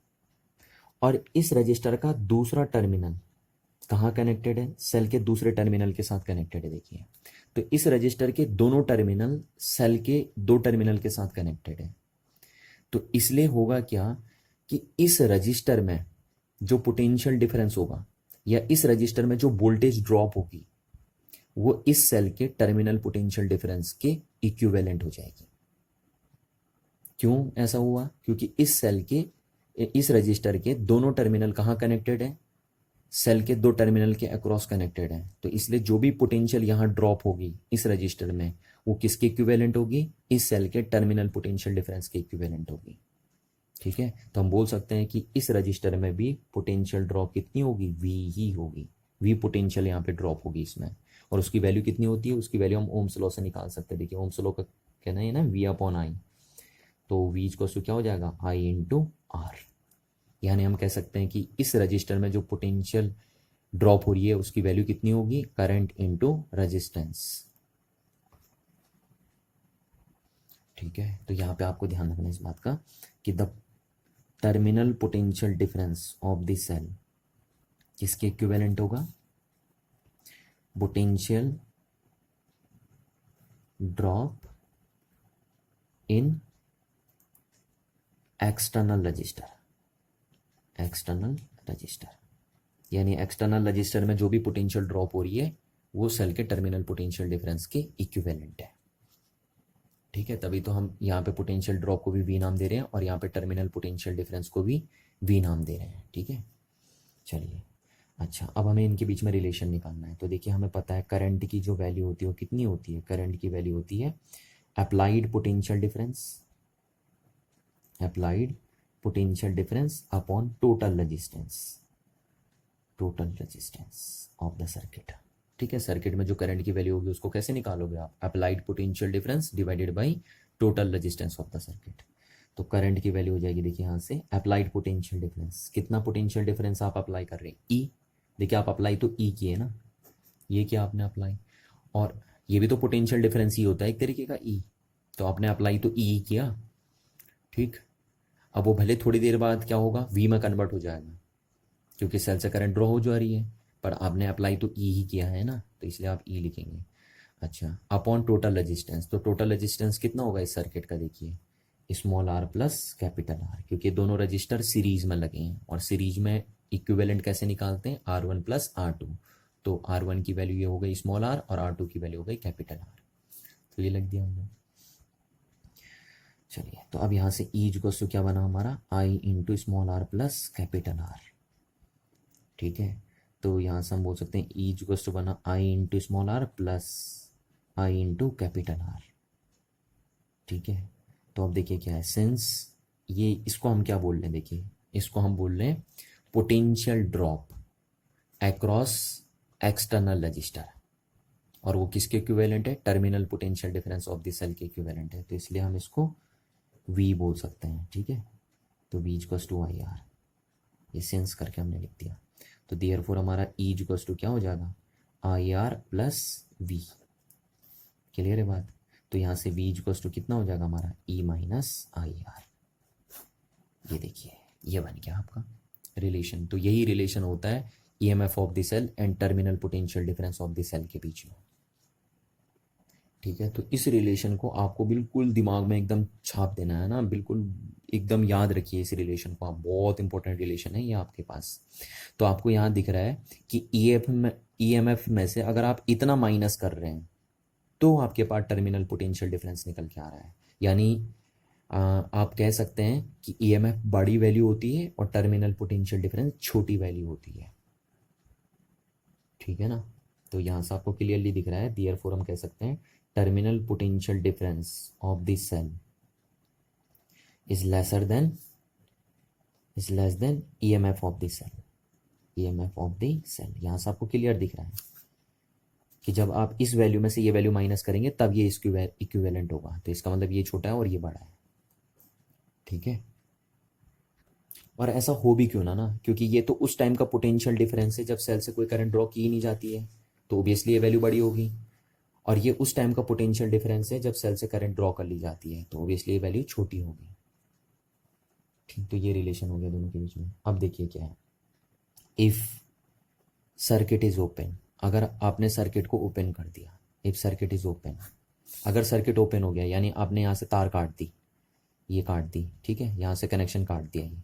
और इस रजिस्टर का दूसरा टर्मिनल कहाँ कनेक्टेड है, सेल के दूसरे टर्मिनल के साथ कनेक्टेड है। देखिए तो इस रजिस्टर के दोनों टर्मिनल सेल के दो टर्मिनल के साथ कनेक्टेड है। तो इसलिए होगा क्या कि इस रजिस्टर में जो पोटेंशियल डिफरेंस होगा या इस रजिस्टर में जो वोल्टेज ड्रॉप होगी वो इस सेल के टर्मिनल पोटेंशियल डिफरेंस के इक्विवेलेंट हो जाएगी। क्यों ऐसा हुआ? क्योंकि इस सेल के इस रजिस्टर के दोनों टर्मिनल कहाँ कनेक्टेड है? सेल के दो टर्मिनल के अक्रॉस कनेक्टेड है। तो इसलिए जो भी पोटेंशियल यहाँ ड्रॉप होगी इस रजिस्टर में वो किसके इक्विवेलेंट होगी? इस सेल के टर्मिनल पोटेंशियल डिफरेंस के इक्विवेलेंट होगी। ठीक है, तो हम बोल सकते हैं कि इस रजिस्टर में भी पोटेंशियल ड्रॉप कितनी होगी? वी ही होगी। वी पोटेंशियल यहाँ पे ड्रॉप होगी इसमें, और उसकी वैल्यू कितनी होती है? उसकी वैल्यू हम ओम्स लॉ से निकाल सकते हैं। देखिए ओम्स लॉ का कहना है ना वी अपॉन आई, तो वी इक्वल टू क्या हो जाएगा? I into are. यानी हम कह सकते हैं कि इस रजिस्टर में जो पोटेंशियल ड्रॉप हो रही है उसकी वैल्यू कितनी होगी? Current into resistance. ठीक है, तो यहाँ पे आपको ध्यान रखना इस बात का कि the terminal potential difference of the cell किसके इक्विवेलेंट होगा? Potential drop in external resistor. External resistor यानी एक्सटर्नल रजिस्टर में जो भी पोटेंशियल ड्रॉप हो रही है वो सेल के टर्मिनल पोटेंशियल डिफरेंस के इक्विवेलेंट है। ठीक है, तभी तो हम यहाँ पे पोटेंशियल ड्रॉप को भी वी नाम दे रहे हैं और यहाँ पे टर्मिनल पोटेंशियल डिफरेंस को भी वी नाम दे रहे हैं। ठीक है, चलिए अच्छा, अब हमें इनके बीच में रिलेशन निकालना है। तो देखिए हमें पता है करंट की जो वैल्यू होती है वो कितनी होती है? करंट की वैल्यू होती है applied potential difference, applied potential difference upon total resistance, total resistance of the circuit. ठीक है, सर्किट में जो करंट की वैल्यू होगी उसको कैसे निकालोगे आप? Applied potential difference divided by total resistance of the circuit. तो करंट की वैल्यू हो जाएगी, देखिए यहाँ से अप्लाइड पोटेंशियल डिफरेंस, कितना पोटेंशियल डिफरेंस आप अप्लाई कर रहे हैं? ई। देखिए आप अप्लाई तो ई किए ना, ये किया आपने अप्लाई, और ये भी तो पोटेंशियल डिफरेंस ही होता है एक तरीके का ई, तो आपने अप्लाई तो ई किया। ठीक, अब वो भले थोड़ी देर बाद क्या होगा? वी में कन्वर्ट हो जाएगा क्योंकि सेल से करंट ड्रॉ हो जा रही है, पर आपने अप्लाई तो ई ही किया है ना, तो इसलिए आप ई लिखेंगे। अच्छा, अपॉन टोटल रेजिस्टेंस, तो टोटल रेजिस्टेंस कितना होगा इस सर्किट का? देखिए small R plus capital R, क्योंकि दोनों रजिस्टर सीरीज में लगे हैं और सीरीज में इक्विवेलेंट कैसे निकालते हैं? R one plus R two. तो आर वन की वैल्यू ये हो गई स्मॉल आर और आर टू की वैल्यू हो गई कैपिटल आर। तो ये लग दिया हमने। चलिए, तो अब यहाँ से ई इक्वल टू क्या बना हमारा? I into small R plus capital R. ठीक है, तो यहाँ से हम बोल सकते हैं ई इक्वल टू बना I into small R plus I into capital R. ठीक है, तो अब देखिए क्या है, सिंस ये इसको हम क्या बोल रहे हैं? देखिए इसको हम बोल रहे हैं potential drop across external resistor, और वो किसके इक्विवेलेंट है? Terminal potential difference of the cell के इक्विवेलेंट है, तो इसलिए हम इसको वी बोल सकते हैं। ठीक है, तो V equals to I R, ये सेंस करके हमने लिख दिया। तो देयरफॉर हमारा ई इक्वल्स टू क्या हो जाएगा? I R plus V. Clear है बात? तो यहाँ से वी इक्वल्स टू कितना हो जाएगा हमारा? ई माइनस आई आर। ये देखिए ये बन गया आपका रिलेशन। तो यही रिलेशन होता है EMF of the cell and terminal potential difference of the cell के बीच में। ठीक है, तो इस रिलेशन को आपको बिल्कुल दिमाग में एकदम छाप देना है ना, बिल्कुल एकदम याद रखिए इस रिलेशन को आप, बहुत इंपॉर्टेंट रिलेशन है ये आपके पास। तो आपको यहाँ दिख रहा है कि ईएमएफ में से अगर आप इतना माइनस कर रहे हैं तो आपके पास टर्मिनल पोटेंशियल डिफरेंस निकल के आ रहा है। यानी आप कह सकते हैं कि ईएमएफ बड़ी वैल्यू होती है और टर्मिनल पोटेंशियल डिफरेंस छोटी वैल्यू होती है। ठीक है ना, तो यहाँ से आपको क्लियरली दिख रहा है, देयरफॉर हम कह सकते हैं terminal potential difference of the cell is lesser than EMF of the cell, EMF of the cell। यहाँ से आपको क्लियर दिख रहा है कि जब आप इस वैल्यू में से ये वैल्यू माइनस करेंगे तब ये इक्विवेलेंट होगा, तो इसका मतलब ये छोटा है और ये बड़ा है। ठीक है, और ऐसा हो भी क्यों ना, क्योंकि ये तो उस टाइम का पोटेंशियल डिफरेंस है जब सेल से कोई करंट ड्रॉ की ही नहीं जाती है, तो ओबियसली ये वैल्यू बड़ी होगी, और ये उस टाइम का पोटेंशियल डिफरेंस है जब सेल से करंट ड्रॉ कर ली जाती है, तो ओबियसली ये वैल्यू छोटी होगी। ठीक, तो ये रिलेशन हो गया दोनों के बीच में। अब देखिए क्या है, इफ सर्किट इज ओपन, अगर आपने सर्किट को ओपन कर दिया, इफ सर्किट इज ओपन, अगर सर्किट ओपन हो गया यानी आपने यहाँ से तार काट दी, ये काट दी, ठीक है, यहाँ से कनेक्शन काट दिया ये,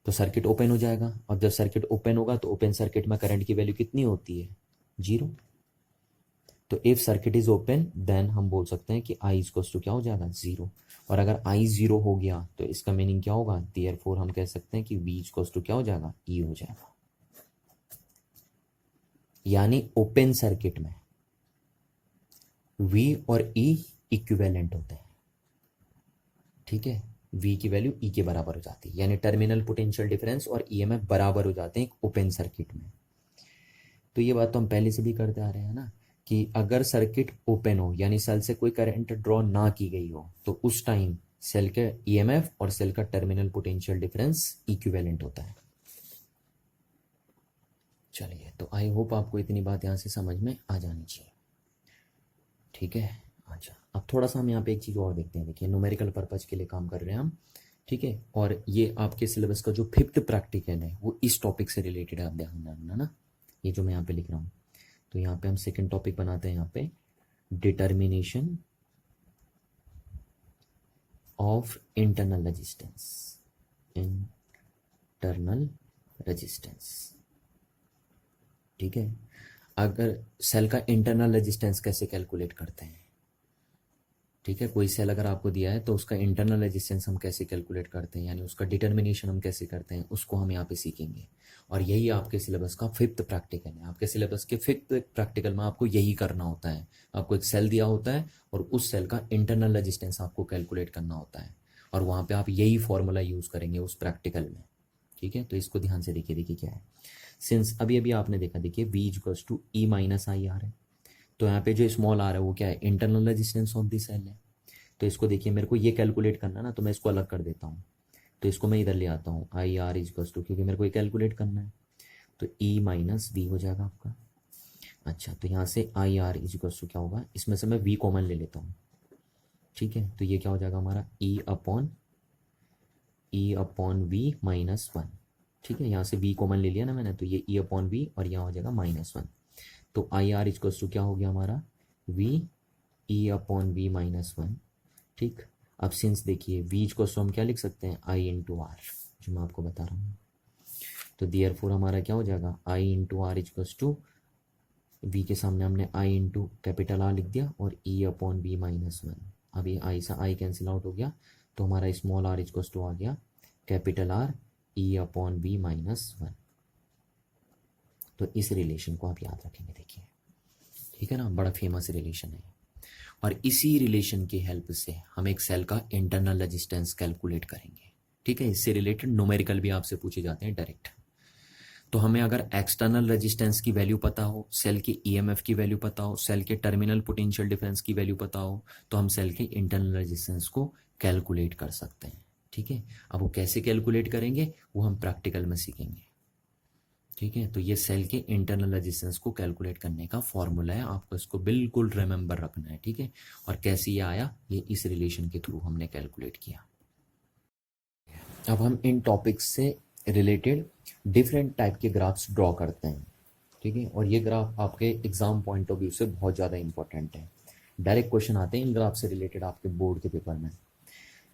तो सर्किट ओपन हो जाएगा, और जब सर्किट ओपन होगा तो ओपन सर्किट में करंट की वैल्यू कितनी होती है, 0। तो if circuit is open then हम बोल सकते हैं कि आई इक्वल्स टू क्या हो जाएगा, 0। और अगर आई 0 हो गया तो इसका मीनिंग क्या होगा, देयरफॉर हम कह सकते हैं कि वी इक्वल्स टू क्या हो जाएगा, ई हो जाएगा। यानी ओपन सर्किट में वी और ई इक्विवेलेंट होते हैं, ठीक है। वी की वैल्यू ई के बराबर हो जाती है, यानी टर्मिनल पोटेंशियल डिफरेंस और ईएमएफ बराबर हो जाते हैं एक ओपन सर्किट में। तो ये बात तो हम पहले से भी करते आ रहे हैं ना, कि अगर सर्किट ओपन हो यानी सेल से कोई करंट ड्रॉ ना की गई हो तो उस टाइम सेल के ईएमएफ और सेल का टर्मिनल पोटेंशियल डिफरेंस इक्विवेलेंट होता है। चलिए, तो आई होप आपको इतनी बात यहाँ से समझ में आ जानी चाहिए, ठीक है। अच्छा, अब थोड़ा सा हम यहाँ पे एक चीज़ और देखते हैं। देखिए, न्यूमेरिकल पर्पज़ के लिए काम कर रहे हैं हम, ठीक है। और ये आपके सिलेबस का जो 5th प्रैक्टिकल है वो इस टॉपिक से रिलेटेड है, आप ध्यान रखना ना, ये जो मैं यहाँ पे लिख रहा हूँ। तो यहाँ पे हम सेकंड टॉपिक बनाते हैं यहाँ पे, determination of internal resistance. Internal resistance, ठीक है। अगर सेल का इंटरनल रेजिस्टेंस कैसे कैलकुलेट करते हैं, ठीक है। कोई सेल अगर आपको दिया है तो उसका इंटरनल रेजिस्टेंस हम कैसे कैलकुलेट करते हैं, यानी उसका डिटर्मिनेशन हम कैसे करते हैं, उसको हम यहाँ पे सीखेंगे। और यही आपके सिलेबस का 5th प्रैक्टिकल है। आपके सिलेबस के 5th प्रैक्टिकल में आपको यही करना होता है। आपको एक सेल दिया होता है और उस सेल का इंटरनल रेजिस्टेंस आपको कैलकुलेट करना होता है, और वहाँ पर आप यही फॉर्मूला यूज़ करेंगे उस प्रैक्टिकल में, ठीक है। तो इसको ध्यान से देखिए, देखिए क्या है। सिंस अभी अभी आपने देखा, देखिए V equals to E minus I R है, तो यहाँ पे जो स्मॉल आर है वो क्या है, internal resistance of the cell है। तो इसको देखिए, मेरे को ये कैलकुलेट करना ना, तो मैं इसको अलग कर देता हूँ। तो इसको मैं इधर ले आता हूँ, आई आर इक्वल्स टू, क्योंकि मेरे को ये कैलकुलेट करना है, तो ई माइनस वी हो जाएगा आपका। अच्छा, तो यहाँ से आई आर इक्वल्स टू क्या होगा, इसमें से मैं वी कॉमन ले लेता हूँ, ठीक है। तो ये क्या हो जाएगा हमारा, ई अपॉन वी माइनस 1, ठीक है। यहाँ से वी कॉमन ले लिया ना मैंने, तो ये ई अपॉन वी और यहाँ हो जाएगा -1। तो आई आर इक्वल्स टू क्या हो गया हमारा, वी ई अपॉन वी -1, ठीक। अब सिंस देखिए वी को हम क्या लिख सकते हैं, आई इंटू आर, जो मैं आपको बता रहा हूँ। तो देयरफॉर हमारा क्या हो जाएगा, I into R equals to, V के सामने हमने आई इंटू कैपिटल आर लिख दिया और ई अपॉन वी -1। अब ये आई से आई कैंसिल आउट हो गया, तो हमारा स्मॉल आर इक्वल्स टू आ गया capital R E upon V -1। तो इस रिलेशन को आप याद रखेंगे, देखिए, ठीक है ना, बड़ा फेमस रिलेशन है। और इसी रिलेशन की हेल्प से हम एक सेल का इंटरनल रेजिस्टेंस कैलकुलेट करेंगे, ठीक है। इससे रिलेटेड न्यूमेरिकल भी आपसे पूछे जाते हैं डायरेक्ट। तो हमें अगर एक्सटर्नल रेजिस्टेंस की वैल्यू पता हो, सेल के ईएमएफ की वैल्यू पता हो, सेल के टर्मिनल पोटेंशियल डिफरेंस की वैल्यू पता हो, तो हम सेल के इंटरनल रेजिस्टेंस को कैलकुलेट कर सकते हैं, ठीक है। अब वो कैसे कैलकुलेट करेंगे वो हम प्रैक्टिकल में सीखेंगे, ठीक है। तो ये सेल के इंटरनल रेजिस्टेंस को कैलकुलेट करने का फॉर्मूला है, आपको इसको बिल्कुल रिमेंबर रखना है, ठीक है। और कैसे ये आया, ये इस रिलेशन के थ्रू हमने कैलकुलेट किया। अब हम इन टॉपिक्स से रिलेटेड डिफरेंट टाइप के ग्राफ्स ड्रॉ करते हैं, ठीक है। और ये ग्राफ आपके एग्जाम पॉइंट ऑफ व्यू से बहुत ज़्यादा इंपॉर्टेंट है। डायरेक्ट क्वेश्चन आते हैं इन ग्राफ से रिलेटेड आपके बोर्ड के पेपर में,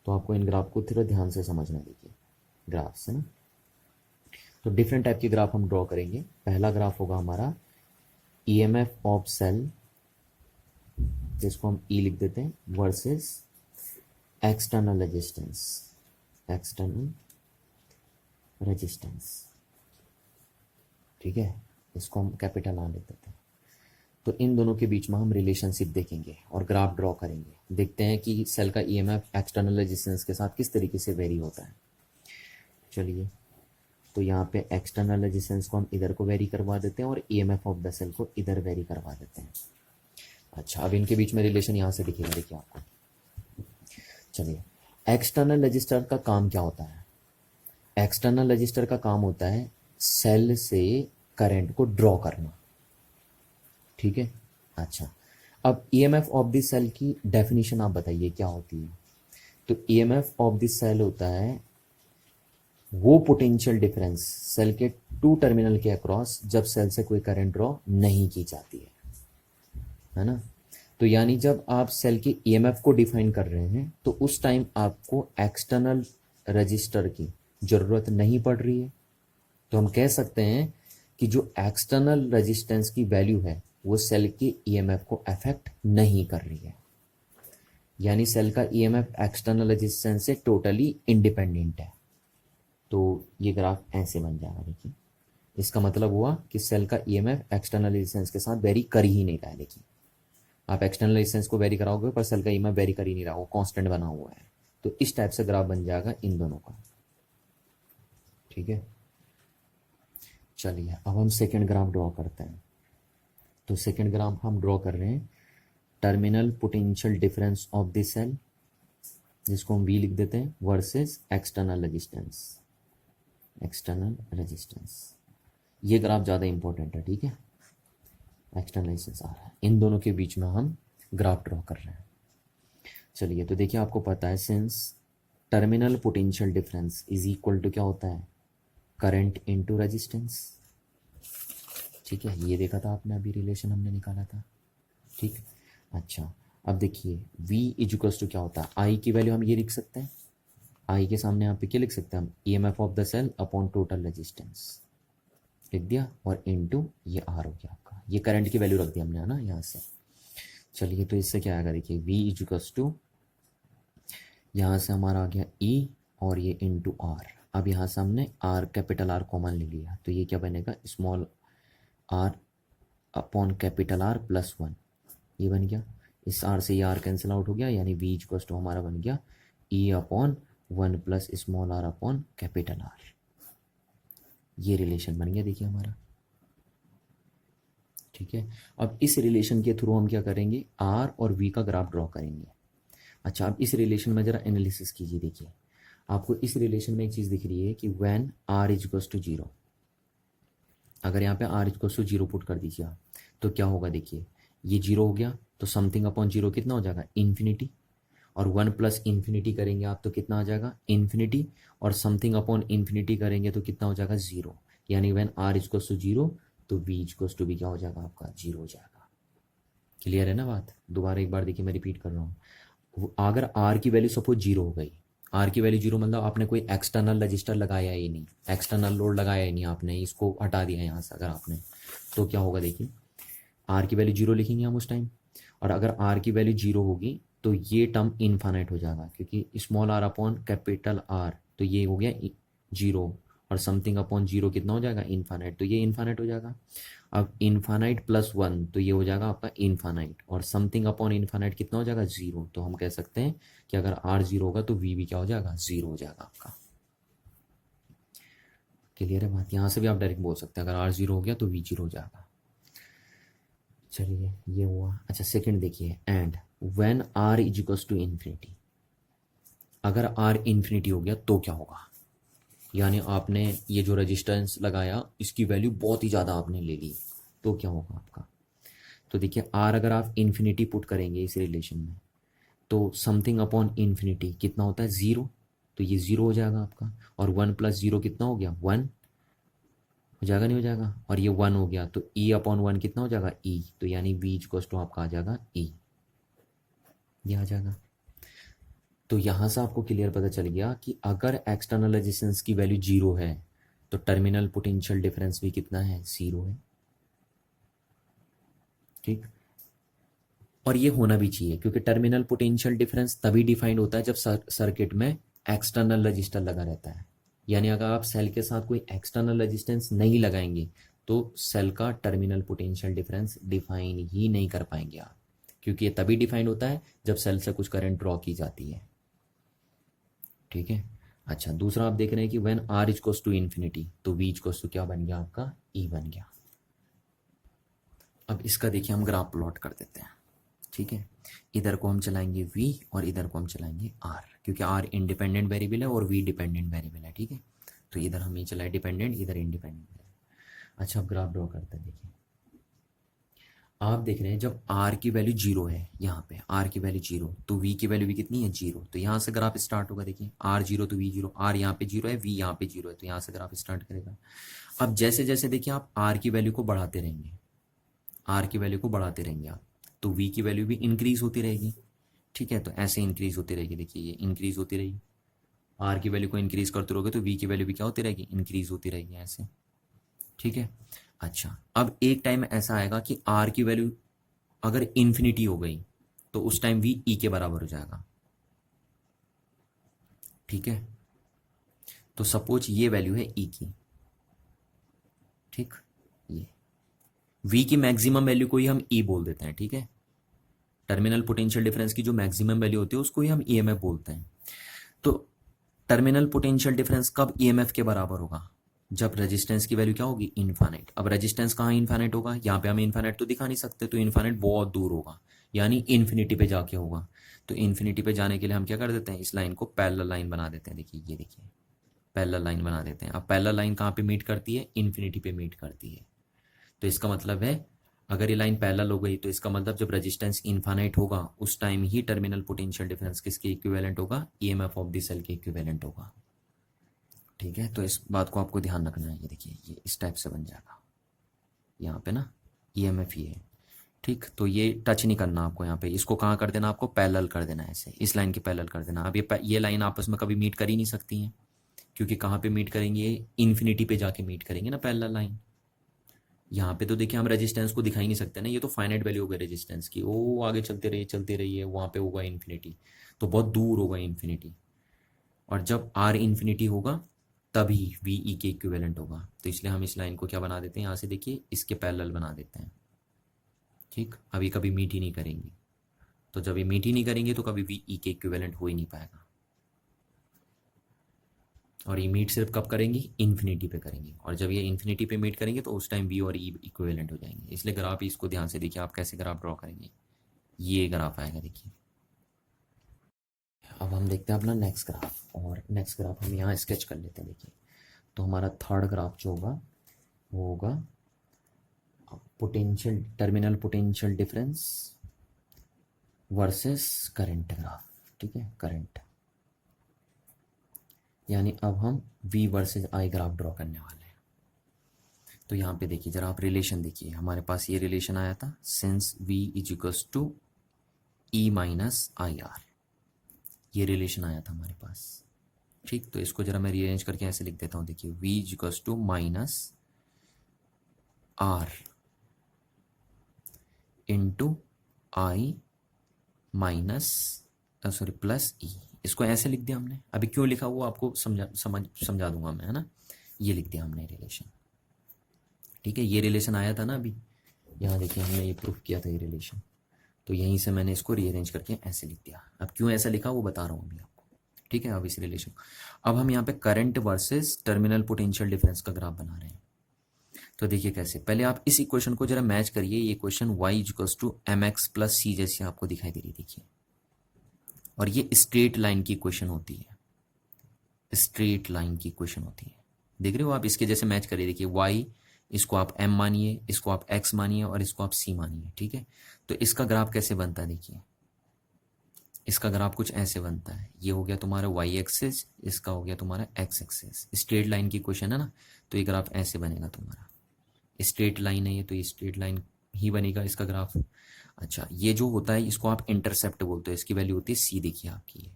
तो आपको इन ग्राफ को थोड़ा ध्यान से समझना। देखिए ग्राफ से ना, तो डिफरेंट टाइप के ग्राफ हम ड्रॉ करेंगे। पहला ग्राफ होगा हमारा ईएमएफ ऑफ सेल, जिसको हम ई लिख देते हैं, versus external resistance, external resistance, ठीक है। इसको हम कैपिटल आर लिख देते हैं। तो इन दोनों के बीच में हम रिलेशनशिप देखेंगे और ग्राफ ड्रॉ करेंगे। देखते हैं कि सेल का ईएमएफ एक्सटर्नल रेजिस्टेंस के साथ किस तरीके से वेरी होता है। चलिए, तो यहाँ पे एक्सटर्नल रेजिस्टेंस को हम इधर को वेरी करवा देते हैं और ईएमएफ ऑफ द सेल को इधर वेरी करवा देते हैं। अच्छा, अब इनके बीच में रिलेशन यहाँ से दिखेगा, देखिए आपको। चलिए, एक्सटर्नल रजिस्टर का काम क्या होता है, एक्सटर्नल रजिस्टर का काम होता है सेल से करंट को ड्रॉ करना, ठीक है। अच्छा, अब ईएमएफ ऑफ द सेल की डेफिनेशन आप बताइए क्या होती है। तो ईएमएफ ऑफ द सेल होता है वो पोटेंशियल डिफरेंस सेल के टू टर्मिनल के अक्रॉस जब सेल से कोई करंट ड्रॉ नहीं की जाती है ना। तो यानी जब आप सेल के ईएमएफ को डिफाइन कर रहे हैं तो उस टाइम आपको एक्सटर्नल रजिस्टर की ज़रूरत नहीं पड़ रही है, तो हम कह सकते हैं कि जो एक्सटर्नल रेजिस्टेंस की वैल्यू है वो सेल के ईएमएफ को अफेक्ट नहीं कर रही है, यानी सेल का ईएमएफ एक्सटर्नल रेजिस्टेंस से टोटली इंडिपेंडेंट है। तो ये ग्राफ ऐसे बन जाएगा, देखिए इसका मतलब हुआ कि सेल का ईएमएफ एक्सटर्नल रेजिस्टेंस के साथ वेरी कर ही नहीं रहा है। देखिए आप एक्सटर्नल रेजिस्टेंस को वेरी कराओगे पर सेल का ईएमएफ वेरी कर ही नहीं रहा, वो कांस्टेंट बना हुआ है। तो इस टाइप से ग्राफ बन जाएगा इन दोनों का। ठीक है, चलिए अब हम सेकेंड ग्राफ ड्रॉ करते हैं। तो सेकेंड ग्राफ हम ड्रॉ कर रहे हैं terminal potential difference of the cell, जिसको हम वी लिख देते हैं, versus external resistance. External resistance, ये ग्राफ ज़्यादा इंपॉर्टेंट है। ठीक है, एक्सटर्नल रेजिस्टेंस आ रहा है, इन दोनों के बीच में हम ग्राफ ड्रॉ कर रहे हैं। चलिए तो देखिए आपको पता है since terminal potential difference is equal to क्या होता है, करंट इनटू रेजिस्टेंस। ठीक है, ये देखा था आपने, अभी रिलेशन हमने निकाला था। ठीक, अच्छा अब देखिए V इक्वल्स टू क्या होता है, I की वैल्यू हम ये लिख सकते हैं, I के सामने यहाँ पे क्या लिख सकते हैं हम, EMF of the cell upon total resistance लिख दिया, और इनटू ये R हो गया आपका, ये करंट की वैल्यू रख दी हमने है ना यहाँ से। चलिए तो इससे क्या आएगा, देखिए V इक्वल्स टू यहाँ से हमारा आ गया E और ये इनटू R। अब यहाँ से हमने R कैपिटल R कॉमन ले लिया, तो ये क्या बनेगा, small r upon capital R plus 1, ये बन गया। इस R से ये R कैंसिल आउट हो गया, यानी V इक्वल्स टू हमारा बन गया E upon 1 plus small r upon capital R। ये रिलेशन बन गया देखिए हमारा। ठीक है, अब इस रिलेशन के थ्रू हम क्या करेंगे, R और V का ग्राफ ड्रॉ करेंगे। अच्छा अब इस रिलेशन में ज़रा एनालिसिस कीजिए। देखिए आपको इस रिलेशन में एक चीज़ दिख रही है कि व्हेन R इक्वल्स टू 0, अगर यहाँ पे R इक्वल्स टू 0 पुट कर दीजिए आप, तो क्या होगा, देखिए ये 0 हो गया, तो समथिंग अपॉन 0 कितना हो जाएगा, इन्फिनिटी, और 1 प्लस इन्फिनिटी करेंगे आप तो कितना आ जाएगा, इन्फिनिटी, और समथिंग अपॉन इन्फिनिटी करेंगे तो कितना हो जाएगा, 0। यानी व्हेन R इक्वल्स टू 0 तो V इक्वल्स टू भी क्या हो जाएगा आपका, 0 हो जाएगा। क्लियर है ना बात, दोबारा एक बार देखिए मैं रिपीट कर रहा हूँ। अगर R की वैल्यू सपोज 0 हो गई, R की वैल्यू 0 मतलब आपने कोई एक्सटर्नल रजिस्टर लगाया ही नहीं, एक्सटर्नल लोड लगाया ही नहीं आपने, इसको हटा दिया यहाँ से अगर आपने, तो क्या होगा, देखिए R की वैल्यू 0 लिखेंगे हम उस टाइम, और अगर R की वैल्यू 0 होगी तो ये टर्म इनफाइनाइट हो जाएगा, क्योंकि small r upon capital R, तो ये हो गया 0, और समथिंग अपॉन 0 कितना हो जाएगा, इनफाइनाइट, तो ये इनफाइनाइट हो जाएगा। अब इनफाइनाइट प्लस 1 तो ये हो जाएगा आपका इनफाइनाइट, और समथिंग अपॉन इनफाइनाइट कितना हो जाएगा, 0। तो हम कह सकते हैं कि अगर R 0 होगा तो V भी क्या हो जाएगा, 0 हो जाएगा आपका। क्लियर है बात, यहाँ से भी आप डायरेक्ट बोल सकते हैं अगर R 0 हो गया तो V 0 हो जाएगा। चलिए ये हुआ। अच्छा सेकंड देखिए, and when R equals to infinity, अगर R इन्फिनिटी हो गया तो क्या होगा, यानी आपने ये जो रेजिस्टेंस लगाया इसकी वैल्यू बहुत ही ज़्यादा आपने ले ली, तो क्या होगा आपका। तो देखिए R अगर आप इन्फिनिटी पुट करेंगे इस रिलेशन में, तो समथिंग अपॉन इन्फिनिटी कितना होता है, 0, तो ये 0 हो जाएगा आपका, और 1 प्लस 0 कितना हो गया, 1 हो जाएगा, नहीं हो जाएगा, और ये 1 हो गया, तो E अपॉन 1 कितना हो जाएगा, E, तो यानी V इक्वल्स टू आपका आ जाएगा E, ये आ जाएगा। तो यहाँ से आपको क्लियर पता चल गया कि अगर एक्सटर्नल रेजिस्टेंस की वैल्यू 0 है तो टर्मिनल पोटेंशियल डिफरेंस भी कितना है, 0 है। ठीक, और ये होना भी चाहिए, क्योंकि टर्मिनल पोटेंशियल डिफरेंस तभी डिफाइंड होता है जब सर्किट में एक्सटर्नल रजिस्टर लगा रहता है। यानी अगर आप सेल के साथ कोई एक्सटर्नल रेजिस्टेंस नहीं लगाएंगे तो सेल का टर्मिनल पोटेंशियल डिफरेंस डिफाइन ही नहीं कर पाएंगे आप, क्योंकि ये तभी डिफाइंड होता है जब सेल से कुछ करंट ड्रॉ की जाती है। ठीक है, अच्छा दूसरा आप देख रहे हैं कि when R equals to infinity तो V इक्वल्स टू क्या बन गया आपका, E बन गया। अब इसका देखिए हम ग्राफ प्लॉट कर देते हैं। ठीक है, इधर को हम चलाएंगे V और इधर को हम चलाएंगे R, क्योंकि R इंडिपेंडेंट वेरिएबल है और V डिपेंडेंट वेरिएबल है। ठीक है, तो इधर हम ये चलाए डिपेंडेंट, इधर इंडिपेंडेंट। अच्छा अब ग्राफ ड्रॉ करते हैं। देखिए आप देख रहे हैं जब R की वैल्यू 0 है, यहाँ पे R की वैल्यू 0 तो V की वैल्यू भी कितनी है, 0, तो यहाँ से ग्राफ स्टार्ट होगा। देखिए R 0 तो V 0, R यहाँ पे 0 है, V यहाँ पे 0 है, तो यहाँ से ग्राफ स्टार्ट करेगा। अब जैसे जैसे देखिए आप R की वैल्यू को बढ़ाते रहेंगे, R की वैल्यू को बढ़ाते रहेंगे आप, तो V की वैल्यू भी इंक्रीज होती रहेगी। ठीक है, तो ऐसे इंक्रीज होती रहेगी, देखिए ये इंक्रीज होती रहेगी, आर की वैल्यू को इंक्रीज करते रहोगे तो वी की वैल्यू भी क्या होती रहेगी, इंक्रीज होती रहेगी ऐसे। ठीक है। अच्छा, अब एक टाइम ऐसा आएगा कि आर की वैल्यू अगर इन्फिनिटी हो गई तो उस टाइम वी ई के बराबर हो जाएगा। ठीक है, तो सपोज ये वैल्यू है ई की। ठीक, ये वी की मैक्सिमम वैल्यू को ही हम ई बोल देते हैं। ठीक है, टर्मिनल पोटेंशियल डिफरेंस की जो मैक्सिमम वैल्यू होती है उसको ही हम ईएमएफ बोलते हैं। तो टर्मिनल पोटेंशियल डिफरेंस कब ईएमएफ के बराबर होगा, जब रेजिस्टेंस की वैल्यू क्या होगी, इनफाइनाइट। अब रेजिस्टेंस कहाँ इनफाइनाइट होगा, यहाँ पे हम इनफाइनाइट तो दिखा नहीं सकते, तो इनफाइनाइट बहुत दूर होगा, यानी इन्फिनिटी पे जाके होगा। तो इन्फिनिटी पे जाने के लिए हम क्या कर देते हैं, इस लाइन को पैरेलल लाइन बना देते हैं। देखिए, ये देखिए पैरेलल लाइन बना देते हैं। अब पैरेलल लाइन कहाँ पे मीट करती है, इन्फिनिटी पे मीट करती है। तो इसका मतलब है अगर ये लाइन पैरेलल हो गई तो इसका मतलब जब रेजिस्टेंस इनफाइनाइट होगा उस टाइम ही टर्मिनल पोटेंशियल डिफरेंस किसके इक्विवेलेंट होगा, ईएमएफ ऑफ द सेल के इक्विवेलेंट होगा। ठीक है, तो इस बात को आपको ध्यान रखना है। ये देखिए, ये इस टाइप से बन जाएगा यहाँ पे ना, ईएमएफ ये है। ठीक, तो ये टच नहीं करना आपको यहाँ पे, इसको कहाँ कर देना, आपको पैरेलल कर देना है ऐसे, इस लाइन के पैरेलल कर देना। अब ये लाइन आपस में कभी मीट कर ही नहीं सकती हैं, क्योंकि कहाँ पे मीट करेंगे, इन्फिनिटी पे जाके मीट करेंगे ना पैरेलल लाइन। यहाँ पे तो देखिए हम रेजिस्टेंस को दिखा ही नहीं सकते ना, ये तो फाइनाइट वैल्यू हो गई रेजिस्टेंस की, वो आगे चलते रहिए, वहाँ पे होगा इन्फिनिटी, तो बहुत दूर होगा इन्फिनिटी। और जब आर इन्फिनिटी होगा तभी वी ई के इक्विवेलेंट होगा। तो इसलिए हम इस लाइन को क्या बना देते हैं, यहाँ से देखिए इसके पैरेलल बना देते हैं। ठीक, अभी कभी मीट ही नहीं करेंगी, तो जब ये मीट ही नहीं करेंगे तो कभी वी ई के इक्विवेलेंट हो ही नहीं पाएगा। और ये मीट सिर्फ कब करेंगी, इन्फिनिटी पे करेंगी, और जब ये इन्फिनिटी पे मीट करेंगे तो उस टाइम वी और ई इक्विवेलेंट हो जाएंगे। इसलिए ग्राफ इसको ध्यान से देखिए, आप कैसे ग्राफ ड्रॉ करेंगे, ये ग्राफ आएगा देखिए। अब हम देखते हैं अपना नेक्स्ट ग्राफ, और नेक्स्ट ग्राफ हम यहाँ स्केच कर लेते हैं। देखिए, तो हमारा थर्ड ग्राफ जो होगा वो होगा potential, terminal potential difference versus current graph. ठीक है, करंट, यानी अब हम V versus I graph draw करने वाले हैं। तो यहाँ पे देखिए जरा आप रिलेशन देखिए, हमारे पास ये रिलेशन आया था, since V is equals to E minus I R, ये रिलेशन आया था हमारे पास। ठीक, तो इसको जरा मैं रीअरेंज करके ऐसे लिख देता हूँ। देखिए, V is equals to minus R into I minus sorry plus E, इसको ऐसे लिख दिया हमने। अभी क्यों लिखा वो आपको समझा दूंगा मैं, है ना। ये लिख दिया हमने रिलेशन। ठीक है, ये रिलेशन आया था ना अभी, यहाँ देखिए हमने ये प्रूफ किया था ये रिलेशन, तो यहीं से मैंने इसको रीअरेंज करके ऐसे लिख दिया। अब क्यों ऐसा लिखा वो बता रहा हूँ अभी आपको। ठीक है, अब इस रिलेशन, अब हम यहाँ पे current versus terminal potential difference का ग्राफ बना रहे हैं। तो देखिए कैसे, पहले आप इस इक्वेशन को जरा मैच करिए, ये equation y equals to M X plus C जैसी आपको दिखाई दे रही, देखिए, और ये स्ट्रेट लाइन की इक्वेशन होती है, स्ट्रेट लाइन की इक्वेशन होती है, देख रहे हो आप, इसके जैसे मैच करिए। देखिए y, इसको आप m मानिए, इसको आप x मानिए, और इसको आप c मानिए। ठीक है, तो इसका ग्राफ कैसे बनता है, देखिए इसका ग्राफ कुछ ऐसे बनता है, ये हो गया तुम्हारा y एक्सिस, इसका हो गया तुम्हारा x एक्सिस, स्ट्रेट लाइन की इक्वेशन है ना, तो ये ग्राफ ऐसे बनेगा तुम्हारा, स्ट्रेट लाइन है ये, तो ये स्ट्रेट लाइन ही बनेगा इसका ग्राफ। अच्छा, ये जो होता है इसको आप इंटरसेप्ट बोलते हो, इसकी वैल्यू होती है सी, देखिए आपकी ये।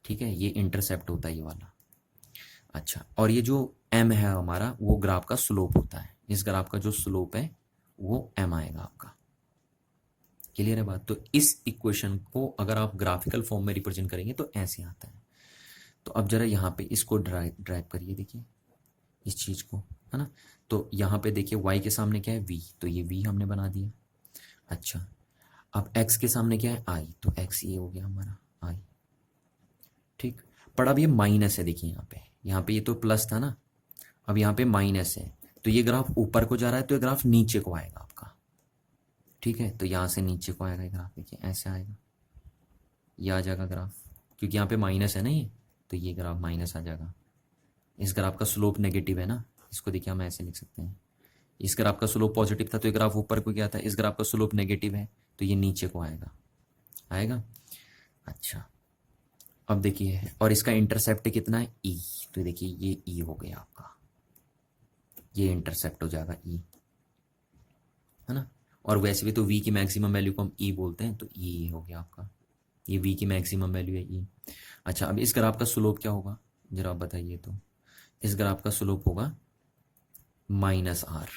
ठीक है, ये इंटरसेप्ट होता है ये वाला। अच्छा, और ये जो m है हमारा, वो ग्राफ का स्लोप होता है, इस ग्राफ का जो स्लोप है वो m आएगा आपका। क्लियर है बात। तो इस इक्वेशन को अगर आप ग्राफिकल फॉर्म में रिप्रेजेंट करेंगे तो ऐसे आता है। तो अब जरा यहाँ पे इसको ड्राइव करिए, देखिए इस चीज को, है ना। तो यहाँ पे देखिए y के सामने क्या है, v, तो ये v हमने बना दिया। अच्छा, अब x के सामने क्या है, i, तो x ये हो गया हमारा i। ठीक, पर अब ये माइनस है, देखिए यहाँ पे ये तो प्लस था ना, अब यहाँ पे माइनस है, तो ये ग्राफ ऊपर को जा रहा है, तो ये ग्राफ नीचे को आएगा आपका। ठीक है, तो यहाँ से नीचे को आएगा ग्राफ, देखिए ऐसे आएगा, ये आ जाएगा ग्राफ, क्योंकि यहाँ पे माइनस है ना ये, तो ये ग्राफ माइनस आ जाएगा। इस ग्राफ का स्लोप नेगेटिव है ना, इसको देखिए हम ऐसे लिख सकते हैं, इस ग्राफ का स्लोप पॉजिटिव था तो ये ग्राफ ऊपर को गया था, इस ग्राफ का स्लोप नेगेटिव है तो ये नीचे को आएगा। अच्छा, अब देखिए, और इसका इंटरसेप्ट कितना है, ई, तो देखिए ये ई हो गया आपका, ये इंटरसेप्ट हो जाएगा ई, है ना। और वैसे भी तो वी की मैक्सिमम वैल्यू को हम ई बोलते हैं, तो ई हो गया आपका, ये वी की मैक्सिमम वैल्यू है ई। अच्छा, अब इस ग्राफ का स्लोप क्या होगा जरा आप बताइए। तो इस ग्राफ का स्लोप होगा -r।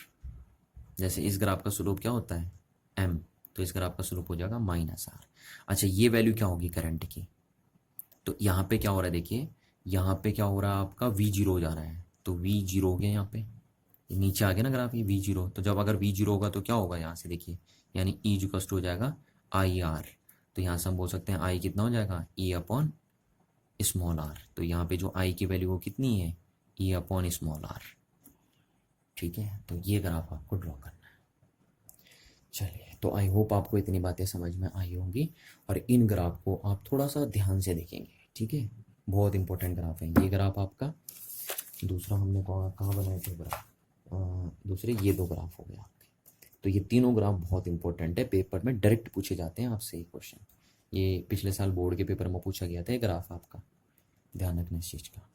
जैसे इस ग्राफ का स्लोप क्या होता है m, तो इस ग्राफ का स्लोप हो जाएगा -r। अच्छा, ये वैल्यू क्या होगी करंट की। तो यहाँ पे क्या हो रहा है देखिए, यहाँ पे क्या हो रहा है आपका v0 हो जा रहा है, तो v0 हो गया यहाँ पे, ये नीचे आ गया ना ग्राफ, ये v0। तो जब अगर v0 होगा तो क्या होगा यहाँ से देखिए, यानी e इक्वल्स टू हो जाएगा IR। तो यहाँ से हम बोल सकते हैं I कितना हो जाएगा E अपॉन स्मॉल r। तो यहाँ पे जो I की वैल्यू वो कितनी है E अपॉन स्मॉल r। ठीक है, तो ये ग्राफ आपको ड्रॉ करना है। चलिए, तो आई होप आपको इतनी बातें समझ में आई होंगी, और इन ग्राफ को आप थोड़ा सा ध्यान से देखेंगे। ठीक है, बहुत इंपॉर्टेंट ग्राफ है ये ग्राफ आपका। दूसरा हमने कहाँ बनाए थे ग्राफ, दूसरे ये 2 ग्राफ हो गए आपके। तो ये तीनों ग्राफ बहुत इंपॉर्टेंट है, पेपर में डायरेक्ट पूछे जाते हैं आपसे ये क्वेश्चन। ये पिछले साल बोर्ड के पेपर में पूछा गया था ये ग्राफ आपका, ध्यान रखना इस चीज़ का।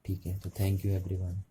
ठीक है, तो थैंक यू एवरीवन।